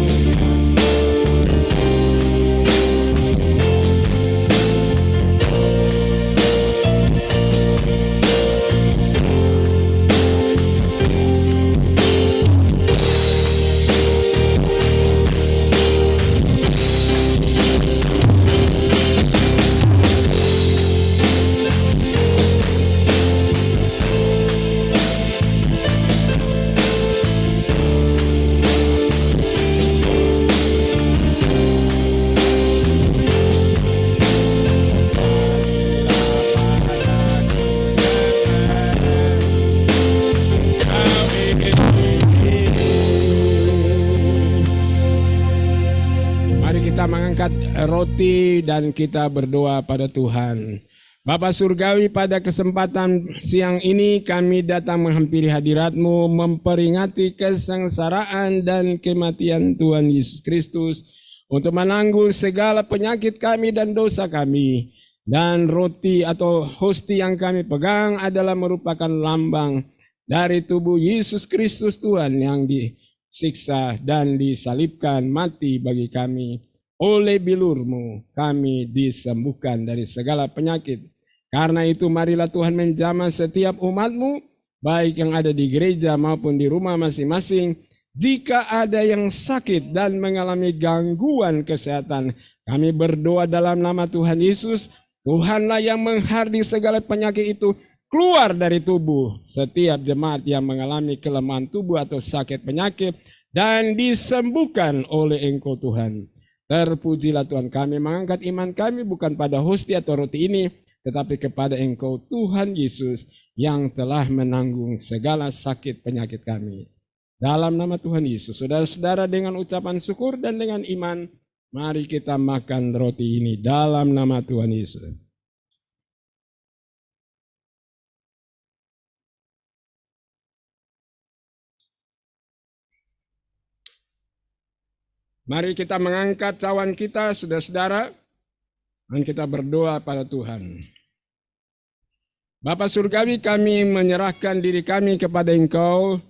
Mari kita mengangkat roti dan kita berdoa pada Tuhan. Bapa Surgawi, pada kesempatan siang ini kami datang menghampiri hadirat-Mu, memperingati kesengsaraan dan kematian Tuhan Yesus Kristus untuk menanggung segala penyakit kami dan dosa kami. Dan roti atau hosti yang kami pegang adalah merupakan lambang dari tubuh Yesus Kristus Tuhan yang disiksa dan disalibkan mati bagi kami. Oleh bilur-Mu kami disembuhkan dari segala penyakit. Karena itu marilah Tuhan menjamah setiap umat-Mu, baik yang ada di gereja maupun di rumah masing-masing. Jika ada yang sakit dan mengalami gangguan kesehatan, kami berdoa dalam nama Tuhan Yesus. Tuhanlah yang menghardik segala penyakit itu keluar dari tubuh setiap jemaat yang mengalami kelemahan tubuh atau sakit penyakit dan disembuhkan oleh Engkau Tuhan. Terpujilah Tuhan, kami mengangkat iman kami bukan pada hosti atau roti ini, tetapi kepada Engkau Tuhan Yesus yang telah menanggung segala sakit penyakit kami. Dalam nama Tuhan Yesus, saudara-saudara, dengan ucapan syukur dan dengan iman, mari kita makan roti ini dalam nama Tuhan Yesus. Mari kita mengangkat cawan kita, saudara-saudara, dan kita berdoa pada Tuhan. Bapa Surgawi, kami menyerahkan diri kami kepada Engkau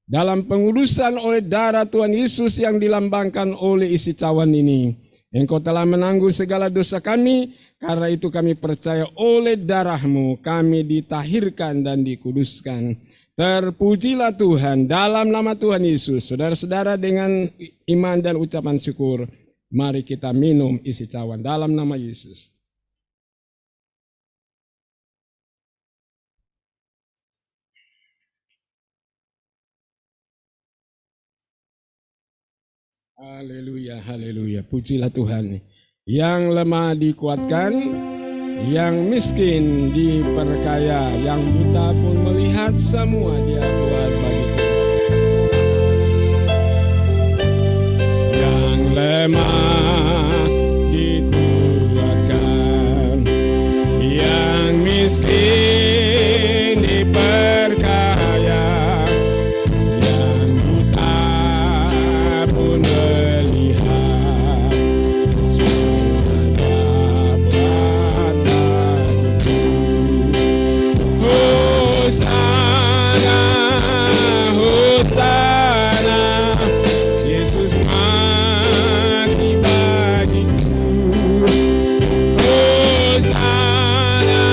dalam pengudusan oleh darah Tuhan Yesus yang dilambangkan oleh isi cawan ini. Engkau telah menanggung segala dosa kami, karena itu kami percaya oleh darah-Mu kami ditahirkan dan dikuduskan. Terpujilah Tuhan dalam nama Tuhan Yesus. Saudara-saudara, dengan iman dan ucapan syukur, mari kita minum isi cawan dalam nama Yesus. Haleluya, haleluya. Pujilah Tuhan. Yang lemah dikuatkan, yang miskin diperkaya, yang buta pun melihat, semua dia keluar bagi Tuhan. Yang lemah dikuatkan, yang miskin diperkaya, yang buta pun melihat, semua dapat bagiku. Hosana, Hosana, Yesus mati bagiku. Hosana,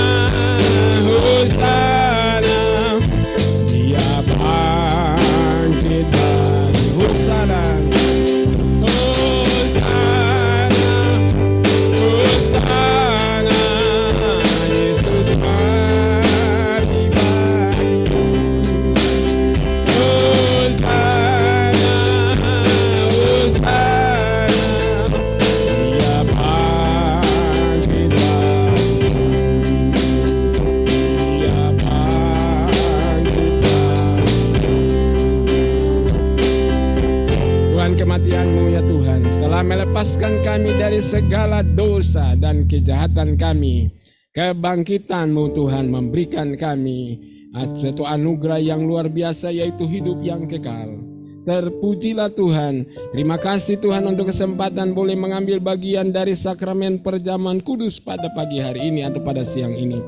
kesetiaan-Mu ya Tuhan, telah melepaskan kami dari segala dosa dan kejahatan kami. Kebangkitan-Mu Tuhan memberikan kami satu anugerah yang luar biasa, yaitu hidup yang kekal. Terpujilah Tuhan. Terima kasih Tuhan untuk kesempatan boleh mengambil bagian dari sakramen perjamuan kudus pada pagi hari ini atau pada siang ini.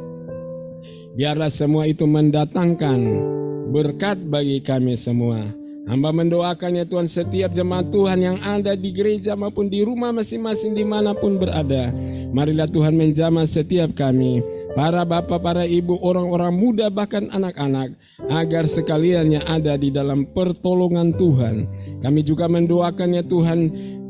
Biarlah semua itu mendatangkan berkat bagi kami semua. Hamba mendoakan ya Tuhan, setiap jemaat Tuhan yang ada di gereja maupun di rumah masing-masing dimanapun berada. Marilah Tuhan menjamah setiap kami, para bapak, para ibu, orang-orang muda, bahkan anak-anak, agar sekalian yang ada di dalam pertolongan Tuhan. Kami juga mendoakan ya Tuhan,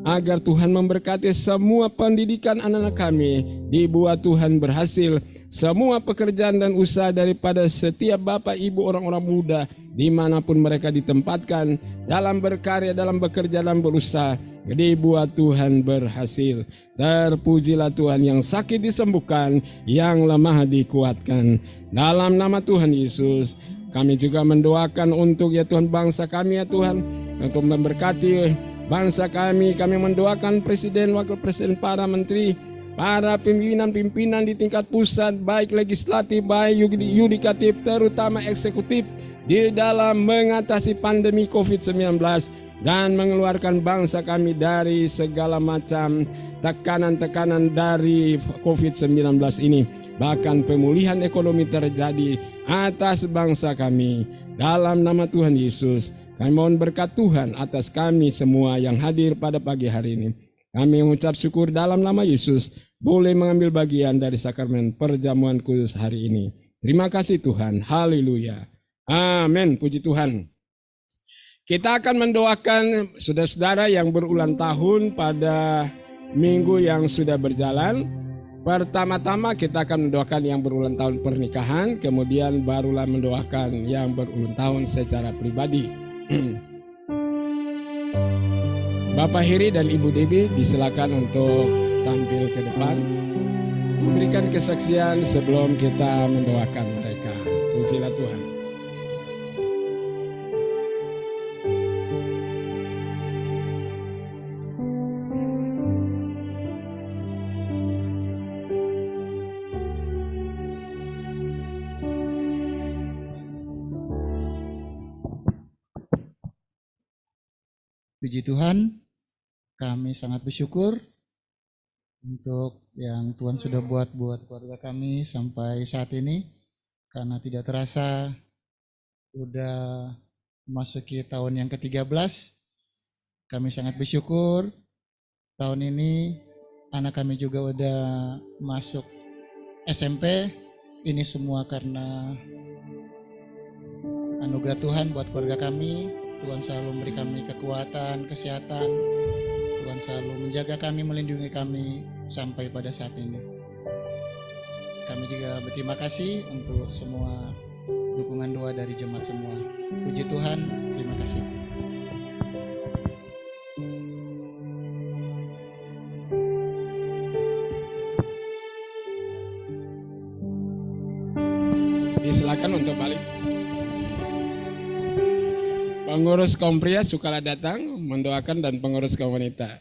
agar Tuhan memberkati semua pendidikan anak-anak kami, dibuat Tuhan berhasil semua pekerjaan dan usaha daripada setiap bapak, ibu, orang-orang muda, dimanapun mereka ditempatkan, dalam berkarya, dalam bekerja, dalam berusaha, dibuat Tuhan berhasil. Terpujilah Tuhan, yang sakit disembuhkan, yang lemah dikuatkan. Dalam nama Tuhan Yesus, kami juga mendoakan untuk ya Tuhan bangsa kami ya Tuhan, untuk memberkati bangsa kami. Kami mendoakan Presiden, Wakil Presiden, para menteri, para pimpinan-pimpinan di tingkat pusat, baik legislatif, baik yudikatif, terutama eksekutif, di dalam mengatasi pandemi COVID-19 dan mengeluarkan bangsa kami dari segala macam tekanan-tekanan dari COVID-19 ini. Bahkan pemulihan ekonomi terjadi atas bangsa kami. Dalam nama Tuhan Yesus, kami mohon berkat Tuhan atas kami semua yang hadir pada pagi hari ini. Kami mengucap syukur dalam nama Yesus boleh mengambil bagian dari sakramen perjamuan kudus hari ini. Terima kasih Tuhan. Haleluya. Amin. Puji Tuhan. Kita akan mendoakan saudara-saudara yang berulang tahun pada minggu yang sudah berjalan. Pertama-tama kita akan mendoakan yang berulang tahun pernikahan, kemudian barulah mendoakan yang berulang tahun secara pribadi. Bapak Heri dan Ibu Debi disilakan untuk tampil ke depan, memberikan kesaksian sebelum kita mendoakan mereka. Pujilah Tuhan. Puji Tuhan, kami sangat bersyukur untuk yang Tuhan sudah buat keluarga kami sampai saat ini. Karena tidak terasa sudah memasuki tahun yang ke-13. Kami sangat bersyukur tahun ini anak kami juga udah masuk SMP. Ini semua karena anugerah Tuhan buat keluarga kami. Tuhan selalu memberi kami kekuatan, kesehatan. Tuhan selalu menjaga kami, melindungi kami sampai pada saat ini. Kami juga berterima kasih untuk semua dukungan doa dari jemaat semua. Puji Tuhan, terima kasih. Silakan untuk balik. Pengurus kaum pria sukalah datang mendoakan dan pengurus kaum wanita.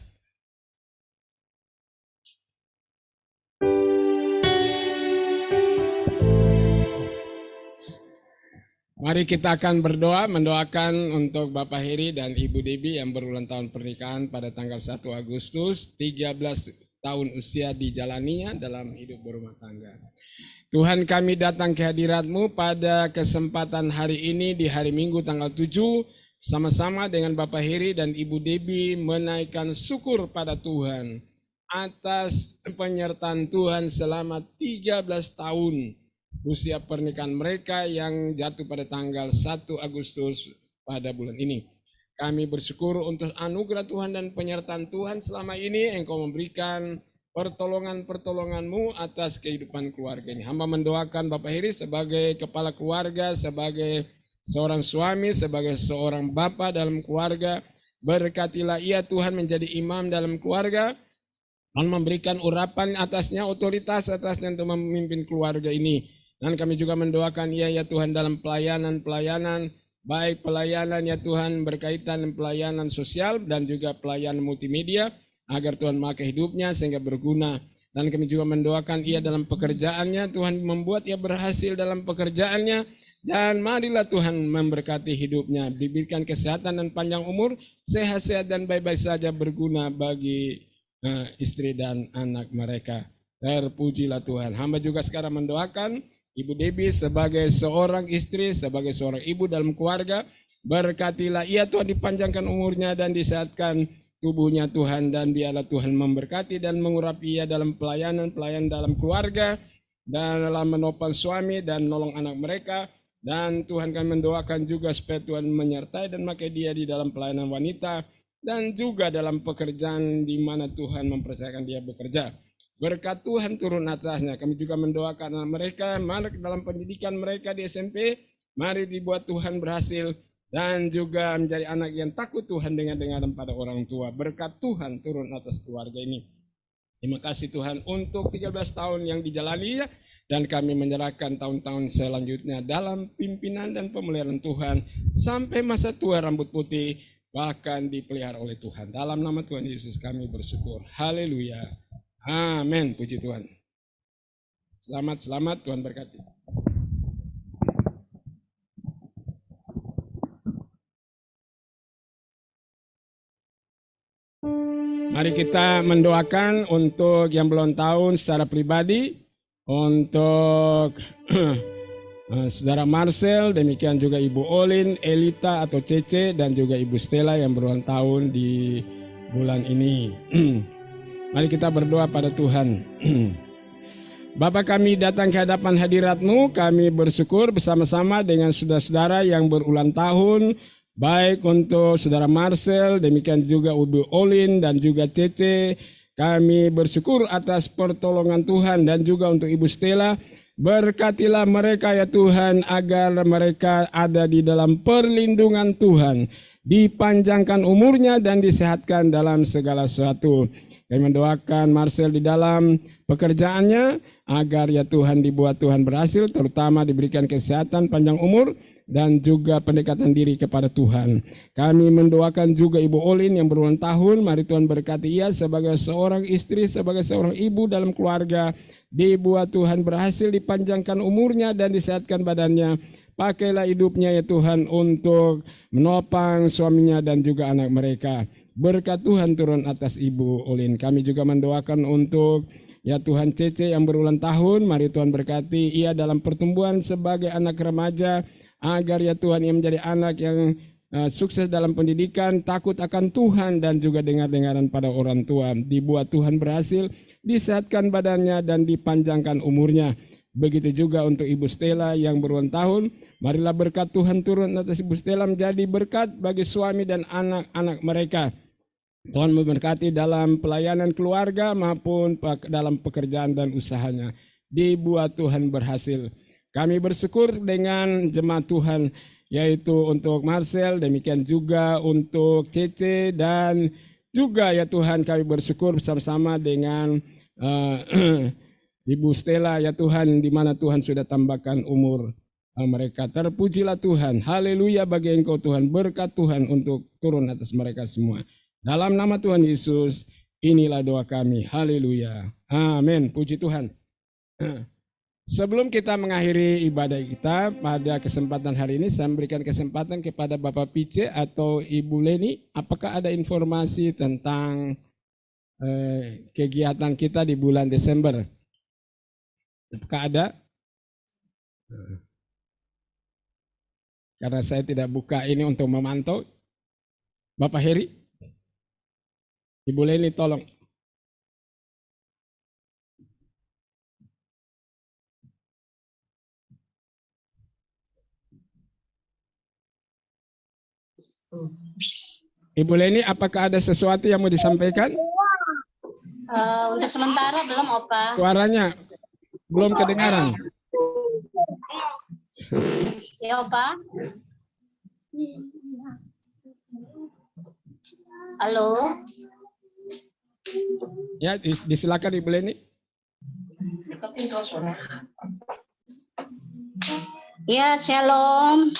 Mari kita akan berdoa mendoakan untuk Bapak Heri dan Ibu Debi yang berulang tahun pernikahan pada tanggal 1 Agustus, 13 tahun usia dijalaninya dalam hidup berumah tangga. Tuhan, kami datang ke hadirat-Mu pada kesempatan hari ini di hari Minggu tanggal 7, sama-sama dengan Bapak Heri dan Ibu Debi menaikkan syukur pada Tuhan atas penyertaan Tuhan selama 13 tahun usia pernikahan mereka yang jatuh pada tanggal 1 Agustus pada bulan ini. Kami bersyukur untuk anugerah Tuhan dan penyertaan Tuhan selama ini. Engkau memberikan pertolongan-pertolongan-Mu atas kehidupan keluarga ini. Hamba mendoakan Bapak Heri sebagai kepala keluarga, sebagai seorang suami, sebagai seorang bapa dalam keluarga. Berkatilah ia Tuhan menjadi imam dalam keluarga dan memberikan urapan atasnya, otoritas atasnya untuk memimpin keluarga ini. Dan kami juga mendoakan ia ya Tuhan dalam pelayanan-pelayanan baik pelayanan ya Tuhan berkaitan dengan pelayanan sosial dan juga pelayanan multimedia, agar Tuhan memakai hidupnya sehingga berguna. Dan kami juga mendoakan ia dalam pekerjaannya, Tuhan membuat ia berhasil dalam pekerjaannya, dan marilah Tuhan memberkati hidupnya, diberikan kesehatan dan panjang umur, sehat-sehat dan baik-baik saja, berguna bagi istri dan anak mereka. Terpujilah Tuhan. Hamba juga sekarang mendoakan Ibu Debbie sebagai seorang istri, sebagai seorang ibu dalam keluarga. Berkatilah ia Tuhan, dipanjangkan umurnya dan disehatkan tubuhnya Tuhan, dan biarlah Tuhan memberkati dan mengurapi ia dalam pelayanan dalam keluarga, dalam menopang suami dan nolong anak mereka. Dan Tuhan kami mendoakan juga supaya Tuhan menyertai dan memakai dia di dalam pelayanan wanita dan juga dalam pekerjaan di mana Tuhan mempercayakan dia bekerja. Berkat Tuhan turun atasnya. Kami juga mendoakan anak mereka, mari dalam pendidikan mereka di SMP, mari dibuat Tuhan berhasil dan juga menjadi anak yang takut Tuhan dengan dengaran pada orang tua. Berkat Tuhan turun atas keluarga ini. Terima kasih Tuhan untuk 13 tahun yang dijalani, dan kami menyerahkan tahun-tahun selanjutnya dalam pimpinan dan pemeliharaan Tuhan sampai masa tua rambut putih, bahkan dipelihara oleh Tuhan. Dalam nama Tuhan Yesus kami bersyukur. Haleluya. Amin. Puji Tuhan. Selamat, Tuhan berkati. Mari kita mendoakan untuk yang belum tahun secara pribadi, untuk Saudara Marcel, demikian juga Ibu Olin, Elita atau Cece, dan juga Ibu Stella yang berulang tahun di bulan ini. Mari kita berdoa pada Tuhan. Bapa, kami datang ke hadapan hadirat-Mu, kami bersyukur bersama-sama dengan saudara-saudara yang berulang tahun, baik untuk Saudara Marcel, demikian juga Ibu Olin dan juga Cece. Kami bersyukur atas pertolongan Tuhan, dan juga untuk Ibu Stella. Berkatilah mereka ya Tuhan, agar mereka ada di dalam perlindungan Tuhan, dipanjangkan umurnya dan disehatkan dalam segala sesuatu. Kami mendoakan Marcel di dalam pekerjaannya, agar ya Tuhan dibuat Tuhan berhasil, terutama diberikan kesehatan, panjang umur, dan juga pendekatan diri kepada Tuhan. Kami mendoakan juga Ibu Olin yang berulang tahun, mari Tuhan berkati ia sebagai seorang istri, sebagai seorang ibu dalam keluarga, dibuat Tuhan berhasil, dipanjangkan umurnya dan disehatkan badannya. Pakailah hidupnya ya Tuhan untuk menopang suaminya dan juga anak mereka. Berkat Tuhan turun atas Ibu Olin. Kami juga mendoakan untuk ya Tuhan Cece yang berulang tahun, mari Tuhan berkati ia dalam pertumbuhan sebagai anak remaja, agar ya Tuhan ia menjadi anak yang sukses dalam pendidikan, takut akan Tuhan dan juga dengar-dengaran pada orang tua. Dibuat Tuhan berhasil, disehatkan badannya dan dipanjangkan umurnya. Begitu juga untuk Ibu Stella yang berulang tahun, marilah berkat Tuhan turun atas Ibu Stella, menjadi berkat bagi suami dan anak-anak mereka. Tuhan memberkati dalam pelayanan keluarga maupun dalam pekerjaan dan usahanya. Dibuat Tuhan berhasil. Kami bersyukur dengan jemaat Tuhan, yaitu untuk Marcel, demikian juga untuk Cece, dan juga ya Tuhan kami bersyukur bersama-sama dengan Ibu Stella ya Tuhan, di mana Tuhan sudah tambahkan umur mereka. Terpujilah Tuhan, haleluya bagi Engkau Tuhan, berkat Tuhan untuk turun atas mereka semua. Dalam nama Tuhan Yesus, inilah doa kami, haleluya, amin, puji Tuhan. Sebelum kita mengakhiri ibadah kita pada kesempatan hari ini, saya memberikan kesempatan kepada Bapak Pice atau Ibu Leni. Apakah ada informasi tentang kegiatan kita di bulan Desember? Apakah ada? Karena saya tidak buka ini untuk memantau. Bapak Heri, Ibu Leni tolong. Ibu Leni, apakah ada sesuatu yang mau disampaikan? Untuk sementara belum, Opa. Suaranya belum kedengaran. Ya, Opa. Halo. Ya, disilakan Ibu Leni. Ya, shalom.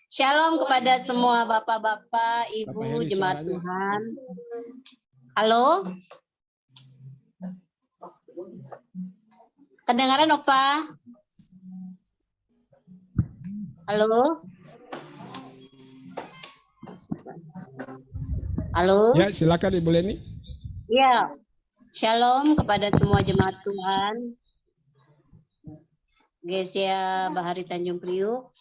Shalom kepada semua bapak-bapak, Bapak ibu, Heri, jemaat suaranya. Tuhan. Halo? Kedengaran, Opa? Halo? Halo? Ya, silakan Ibu Leni. Ya, shalom kepada semua jemaat Tuhan. Gereja Bahari Tanjung Priuk.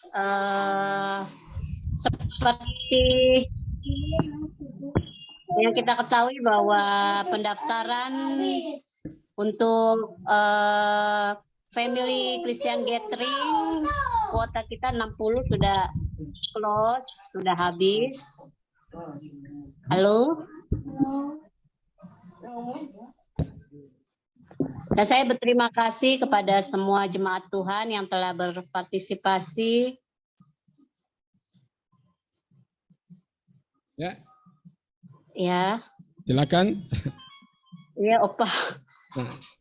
Seperti yang kita ketahui bahwa pendaftaran untuk Family Christian Gathering kuota kita 60 sudah close, sudah habis. Halo? Dan saya berterima kasih kepada semua jemaat Tuhan yang telah berpartisipasi. Ya, Ya, silakan. ya Opa.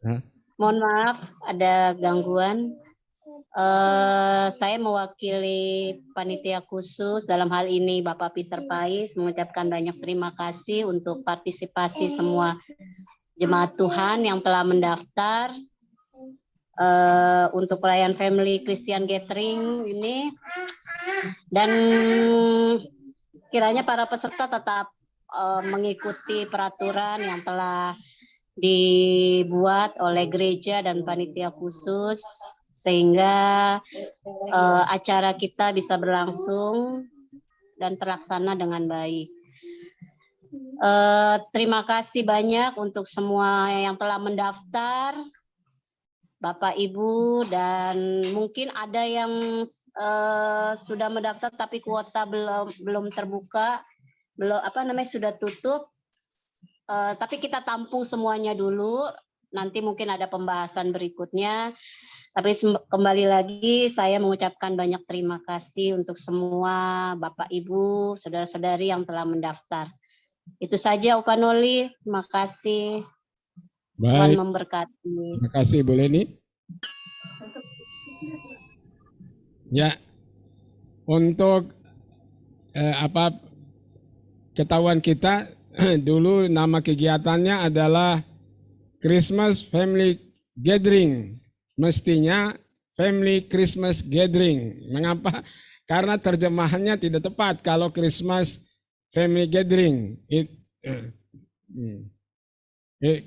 Nah, Mohon maaf ada gangguan. Saya mewakili panitia khusus dalam hal ini Bapak Peter Pais mengucapkan banyak terima kasih untuk partisipasi semua jemaat Tuhan yang telah mendaftar untuk perayaan Family Christian Gathering ini, dan kiranya para peserta tetap mengikuti peraturan yang telah dibuat oleh gereja dan panitia khusus sehingga acara kita bisa berlangsung dan terlaksana dengan baik. Terima kasih banyak untuk semua yang telah mendaftar, Bapak Ibu, dan mungkin ada yang sudah mendaftar tapi kuota belum terbuka, sudah tutup. Tapi kita tampung semuanya dulu. Nanti mungkin ada pembahasan berikutnya. Tapi kembali lagi saya mengucapkan banyak terima kasih untuk semua Bapak Ibu, saudara-saudari yang telah mendaftar. Itu saja Upanoli, terima kasih. Tuhan baik. memberkati. Terima kasih Ibu Leni. Ya, untuk ketahuan kita dulu nama kegiatannya adalah Christmas Family Gathering. Mestinya Family Christmas Gathering. Mengapa? Karena terjemahannya tidak tepat kalau Christmas Family Gathering.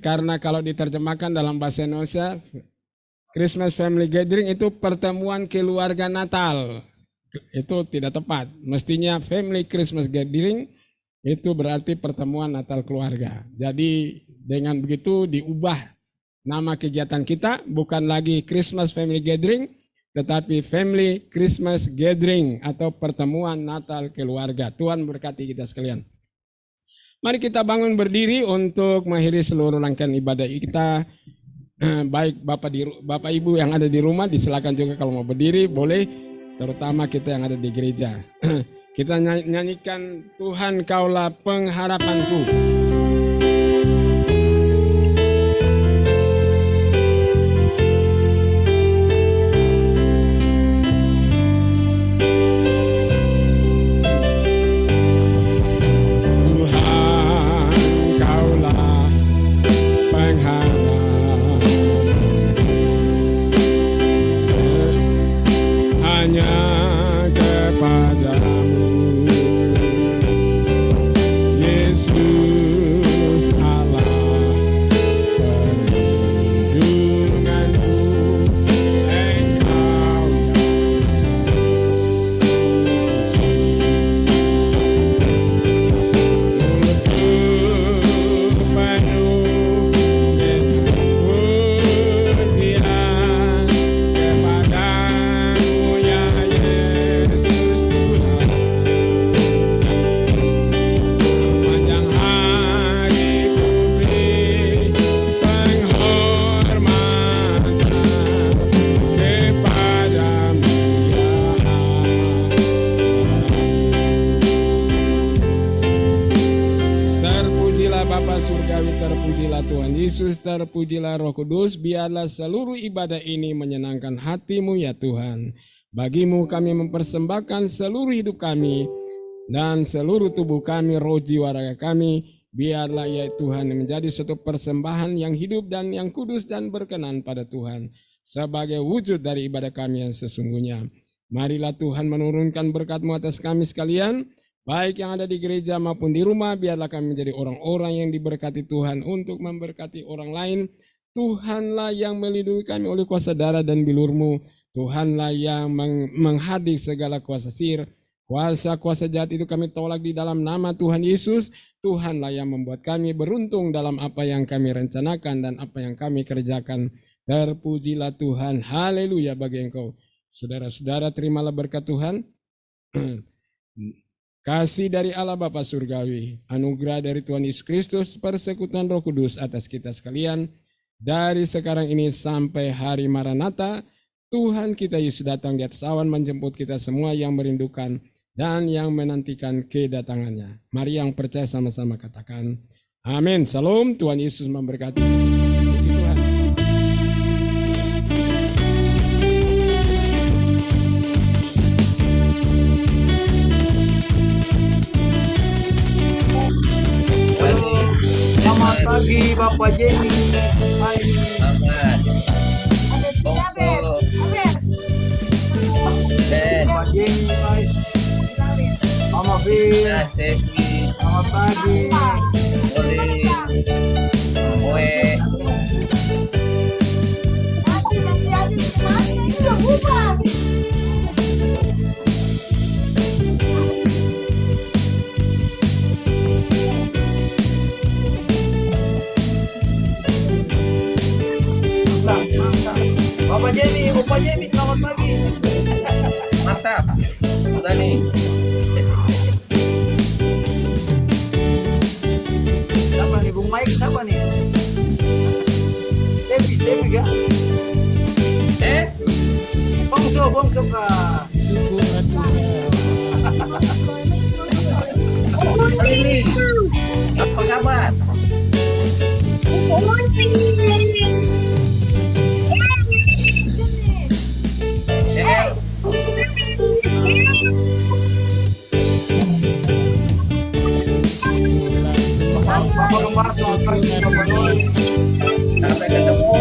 Karena kalau diterjemahkan dalam bahasa Indonesia, Christmas Family Gathering itu pertemuan keluarga Natal. Itu tidak tepat. Mestinya Family Christmas Gathering itu berarti pertemuan Natal keluarga. Jadi dengan begitu diubah nama kegiatan kita, bukan lagi Christmas Family Gathering, tetapi Family Christmas Gathering atau pertemuan Natal keluarga. Tuhan berkati kita sekalian. Mari kita bangun berdiri untuk mengakhiri seluruh rangkaian ibadah kita. Baik Bapak Ibu yang ada di rumah, disilakan juga kalau mau berdiri, boleh. Terutama kita yang ada di gereja. Kita nyanyikan Tuhan Kaulah Pengharapanku. Kepadamu Yesus. Tuhan Yesus, terpujilah Roh Kudus, biarlah seluruh ibadah ini menyenangkan hati-Mu ya Tuhan. Bagimu kami mempersembahkan seluruh hidup kami dan seluruh tubuh kami, roh jiwa raga kami. Biarlah ya Tuhan menjadi satu persembahan yang hidup dan yang kudus dan berkenan pada Tuhan. Sebagai wujud dari ibadah kami yang sesungguhnya. Marilah Tuhan menurunkan berkat-Mu atas kami sekalian. Baik yang ada di gereja maupun di rumah, biarlah kami menjadi orang-orang yang diberkati Tuhan untuk memberkati orang lain. Tuhanlah yang melindungi kami oleh kuasa darah dan bilur-Mu. Tuhanlah yang menghadik segala kuasa sihir. Kuasa-kuasa jahat itu kami tolak di dalam nama Tuhan Yesus. Tuhanlah yang membuat kami beruntung dalam apa yang kami rencanakan dan apa yang kami kerjakan. Terpujilah Tuhan. Haleluya bagi Engkau. Saudara-saudara, terimalah berkat Tuhan. Kasih dari Allah Bapa Surgawi, anugerah dari Tuhan Yesus Kristus, persekutuan Roh Kudus atas kita sekalian, dari sekarang ini sampai hari Maranatha, Tuhan kita Yesus datang di atas awan menjemput kita semua yang merindukan dan yang menantikan kedatangannya. Mari yang percaya sama-sama katakan, amin. Salam, Tuhan Yesus memberkati. Puji Tuhan. Selamat pagi Bapak Jenny. Hai. Bapak Jenny. Hai. Mama Fir. Selamat pagi. Bapak Jenny, Opa Jenny, selamat pagi. Mantap. Udah nih. Siapa nih, Bung Mike? Siapa nih? Devi gak? Bongso kak. Syukurlah Tuhan. Ini. Apa kabar? Bapak Kemar, selamat pagi. Bapak Noel. Sampai ketemu.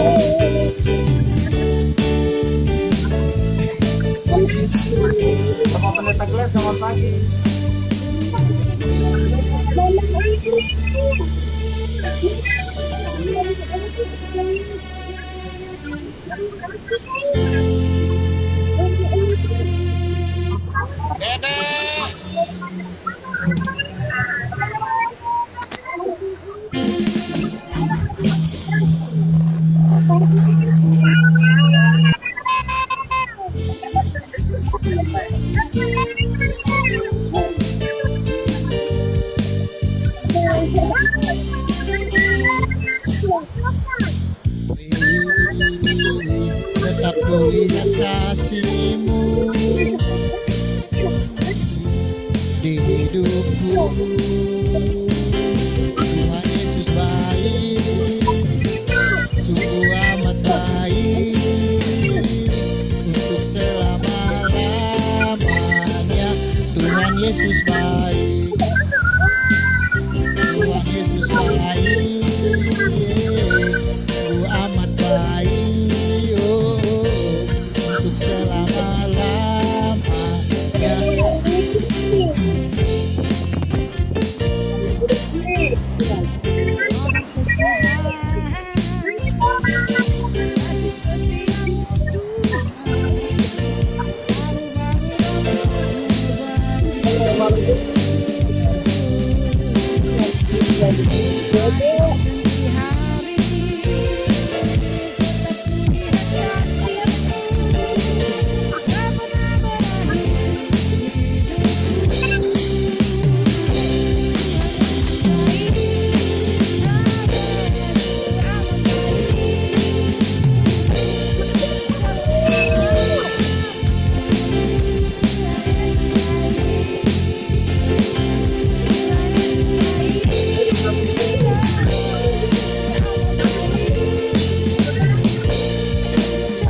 Bapak Pendeta Glenn, selamat pagi. Tetap kulihat kasih-Mu di hidupku. Tuhan Yesus baik, sungguh amat baik, untuk selama-lamanya. Tuhan Yesus baik.